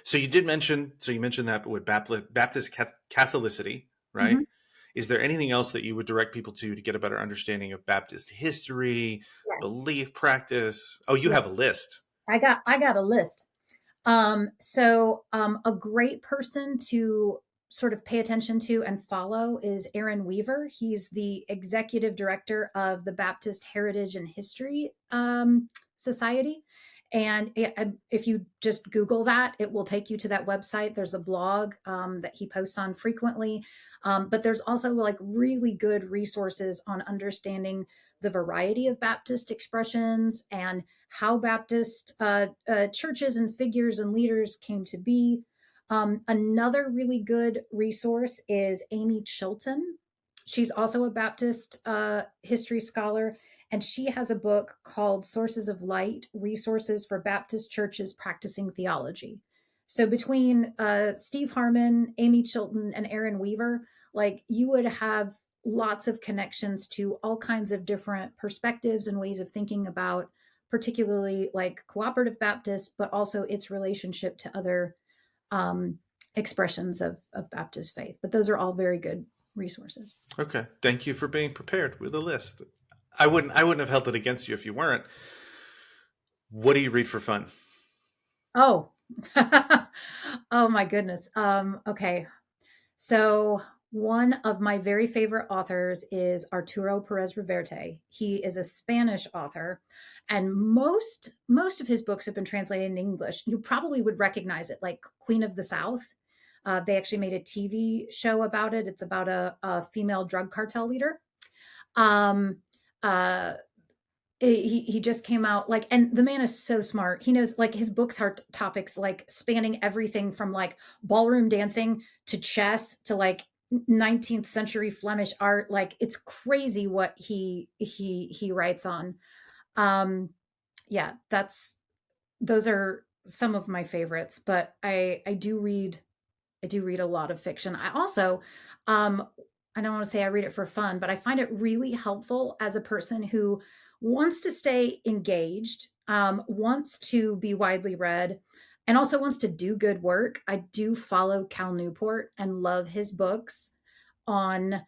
[SPEAKER 2] So you mentioned that with Baptist Catholicity, right?
[SPEAKER 1] Mhm.
[SPEAKER 2] Is there anything else that you would direct people to get a better understanding of Baptist history,
[SPEAKER 1] Yes.
[SPEAKER 2] belief, practice? Oh, you
[SPEAKER 1] Yeah.
[SPEAKER 2] have a list.
[SPEAKER 1] I got a list. A great person to sort of pay attention to and follow is Aaron Weaver. He's the executive director of the Baptist Heritage and History Society. And if you just Google that, it will take you to that website. There's a blog that he posts on frequently. But there's also like really good resources on understanding the variety of Baptist expressions and how Baptist churches and figures and leaders came to be. Another really good resource is Amy Chilton. She's also a Baptist history scholar, and she has a book called Sources of Light: Resources for Baptist Churches Practicing Theology. So between Steve Harmon, Amy Chilton, and Aaron Weaver, like you would have lots of connections to all kinds of different perspectives and ways of thinking about particularly like cooperative Baptist, but also its relationship to other um, expressions of Baptist faith. But those are all very good resources.
[SPEAKER 2] Okay. Thank you for being prepared with a list. I wouldn't have held it against you if you weren't. What do you read for fun?
[SPEAKER 1] Oh, oh my goodness. Okay. So one of my very favorite authors is Arturo Perez Reverte. He is a Spanish author, and most of his books have been translated in English. You probably would recognize it, like Queen of the South. They actually made a TV show about it. It's about a female drug cartel leader. Um, uh, he just came out like, and the man is so smart. He knows like his books are topics like spanning everything from like ballroom dancing to chess to like 19th century Flemish art. Like it's crazy what he writes on. um yeah, those are some of my favorites, but I do read a lot of fiction. I also, um, I don't want to say I read it for fun, but I find it really helpful as a person who wants to stay engaged, wants to be widely read, and also wants to do good work. I do follow Cal Newport and love his books on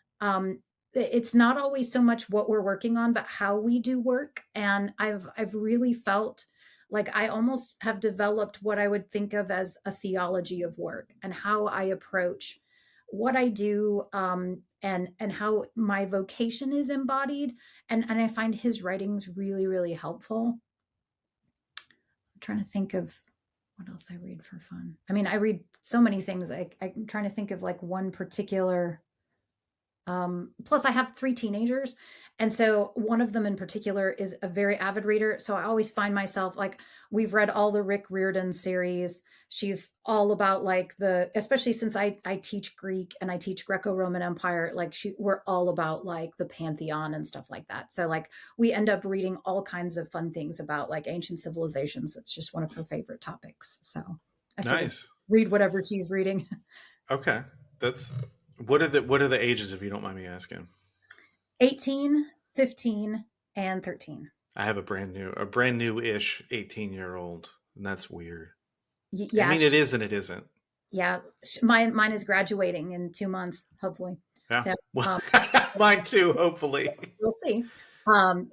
[SPEAKER 1] it's not always so much what we're working on but how we do work, and I've really felt like I almost have developed what I would think of as a theology of work and how I approach what I do, and how my vocation is embodied, and I find his writings really really helpful. I'm trying to think of what else I read for fun. I mean, I read so many things. I'm trying to think of like one particular. Plus, I have three teenagers. And so one of them in particular is a very avid reader. So I always find myself like, we've read all the Rick Riordan series. She's all about like especially since I teach Greek and I teach Greco-Roman Empire, like we're all about like the Pantheon and stuff like that. So like we end up reading all kinds of fun things about like ancient civilizations. That's just one of her favorite topics. So I sort of
[SPEAKER 2] Nice.
[SPEAKER 1] read whatever she's reading.
[SPEAKER 2] Okay. That's what are the ages, if you don't mind me asking?
[SPEAKER 1] 18, 15, and 13.
[SPEAKER 2] I have a brand new-ish 18-year-old, and that's weird. I
[SPEAKER 1] Yeah,
[SPEAKER 2] mean, it is and it isn't.
[SPEAKER 1] yeah. Mine is graduating in 2 months, hopefully.
[SPEAKER 2] Yeah.
[SPEAKER 1] So
[SPEAKER 2] Well,
[SPEAKER 1] um,
[SPEAKER 2] mine too, hopefully.
[SPEAKER 1] we'll see.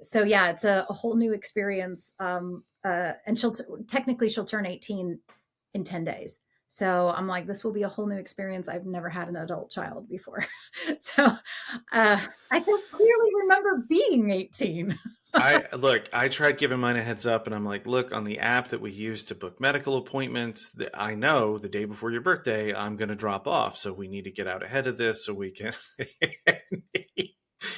[SPEAKER 1] So yeah, it's a whole new experience. And technically she'll turn 18 in 10 days. So I'm like, this will be a whole new experience. I've never had an adult child before. So I don't clearly remember being 18.
[SPEAKER 2] I tried giving mine a heads up, and I'm like, look, on the app that we use to book medical appointments, I know the day before your birthday I'm going to drop off, so we need to get out ahead of this so we can.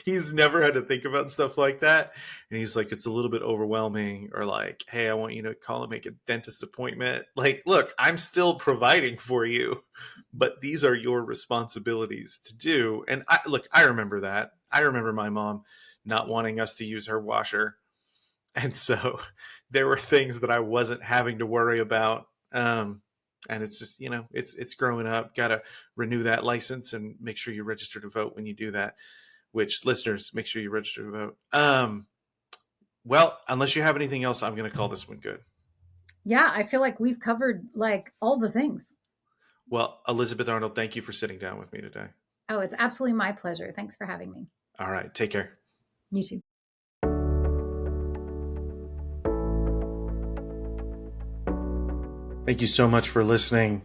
[SPEAKER 2] He's never had to think about stuff like that, and he's like, it's a little bit overwhelming, or like, hey, I want you to call and make a dentist appointment. Like, look, I'm still providing for you, but these are your responsibilities to do. And I remember that. I remember my mom not wanting us to use her washer. And so there were things that I wasn't having to worry about. And it's just, it's growing up. Got to renew that license and make sure you register to vote when you do that, which listeners, make sure you register to vote. Well, unless you have anything else, I'm going to call this one good.
[SPEAKER 1] Yeah, I feel like we've covered like all the things.
[SPEAKER 2] Well, Elizabeth Arnold, thank you for sitting down with me today.
[SPEAKER 1] Oh, it's absolutely my pleasure. Thanks for having me.
[SPEAKER 2] All right. Take care.
[SPEAKER 1] You too.
[SPEAKER 2] Thank you so much for listening.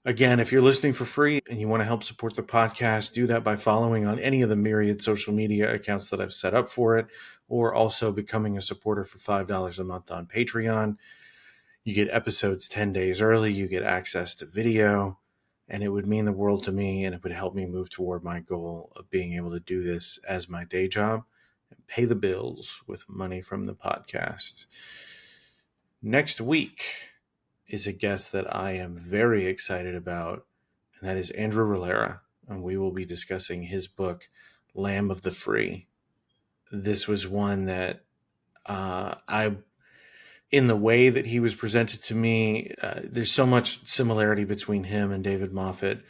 [SPEAKER 2] Again, if you're listening for free and you want to help support the podcast, do that by following on any of the myriad social media accounts that I've set up for it, or also becoming a supporter for $5 a month on Patreon. You get episodes 10 days early, you get access to video, and it would mean the world to me, and it would help me move toward my goal of being able to do this as my day job and pay the bills with money from the podcast. Next week is a guest that I am very excited about, and that is Andrew Rillera, and we will be discussing his book, Lamb of the Free. This was one that in the way that he was presented to me, there's so much similarity between him and David Moffat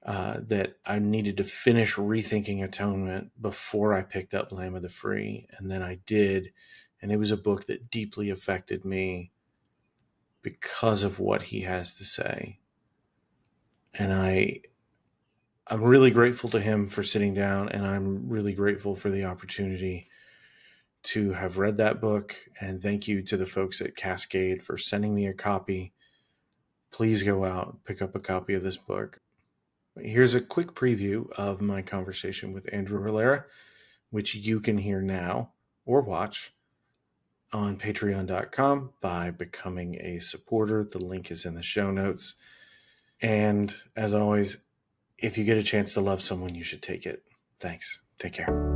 [SPEAKER 2] that I needed to finish rethinking Atonement before I picked up Lamb of the Free. And then I did. And it was a book that deeply affected me because of what he has to say. And I'm really grateful to him for sitting down, and I'm really grateful for the opportunity to have read that book. And thank you to the folks at Cascade for sending me a copy. Please go out, pick up a copy of this book. Here's a quick preview of my conversation with Andrew Rillera, which you can hear now or watch on patreon.com by becoming a supporter. The link is in the show notes. And as always, if you get a chance to love someone, you should take it. Thanks. Take care.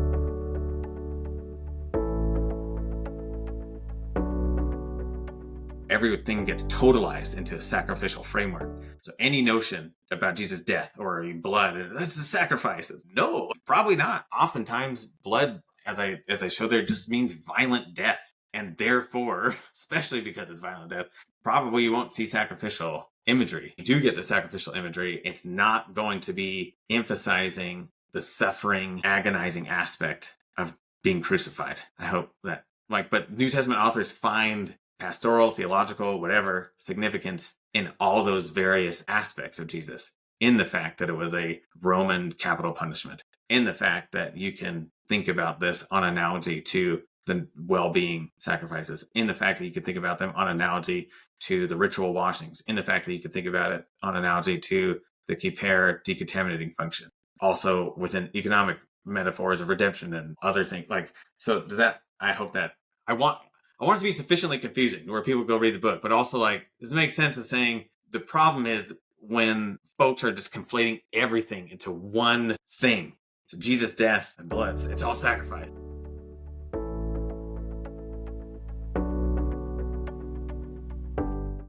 [SPEAKER 3] Everything gets totalized into a sacrificial framework. So any notion about Jesus' death or blood, that's a sacrifice. No, probably not. Oftentimes, blood, as I show there, just means violent death. And therefore, especially because it's violent death, probably you won't see sacrificial imagery. You do get the sacrificial imagery. It's not going to be emphasizing the suffering, agonizing aspect of being crucified. I hope that, but New Testament authors find pastoral, theological, whatever significance in all those various aspects of Jesus, in the fact that it was a Roman capital punishment, in the fact that you can think about this on analogy to the well-being sacrifices, in the fact that you could think about them on analogy to the ritual washings, in the fact that you could think about it on analogy to the kippur decontaminating function, also within economic metaphors of redemption and other things. So does that, I hope that, I want it to be sufficiently confusing where people go read the book, but also does it make sense of saying the problem is when folks are just conflating everything into one thing. So Jesus' death and blood, it's all sacrifice.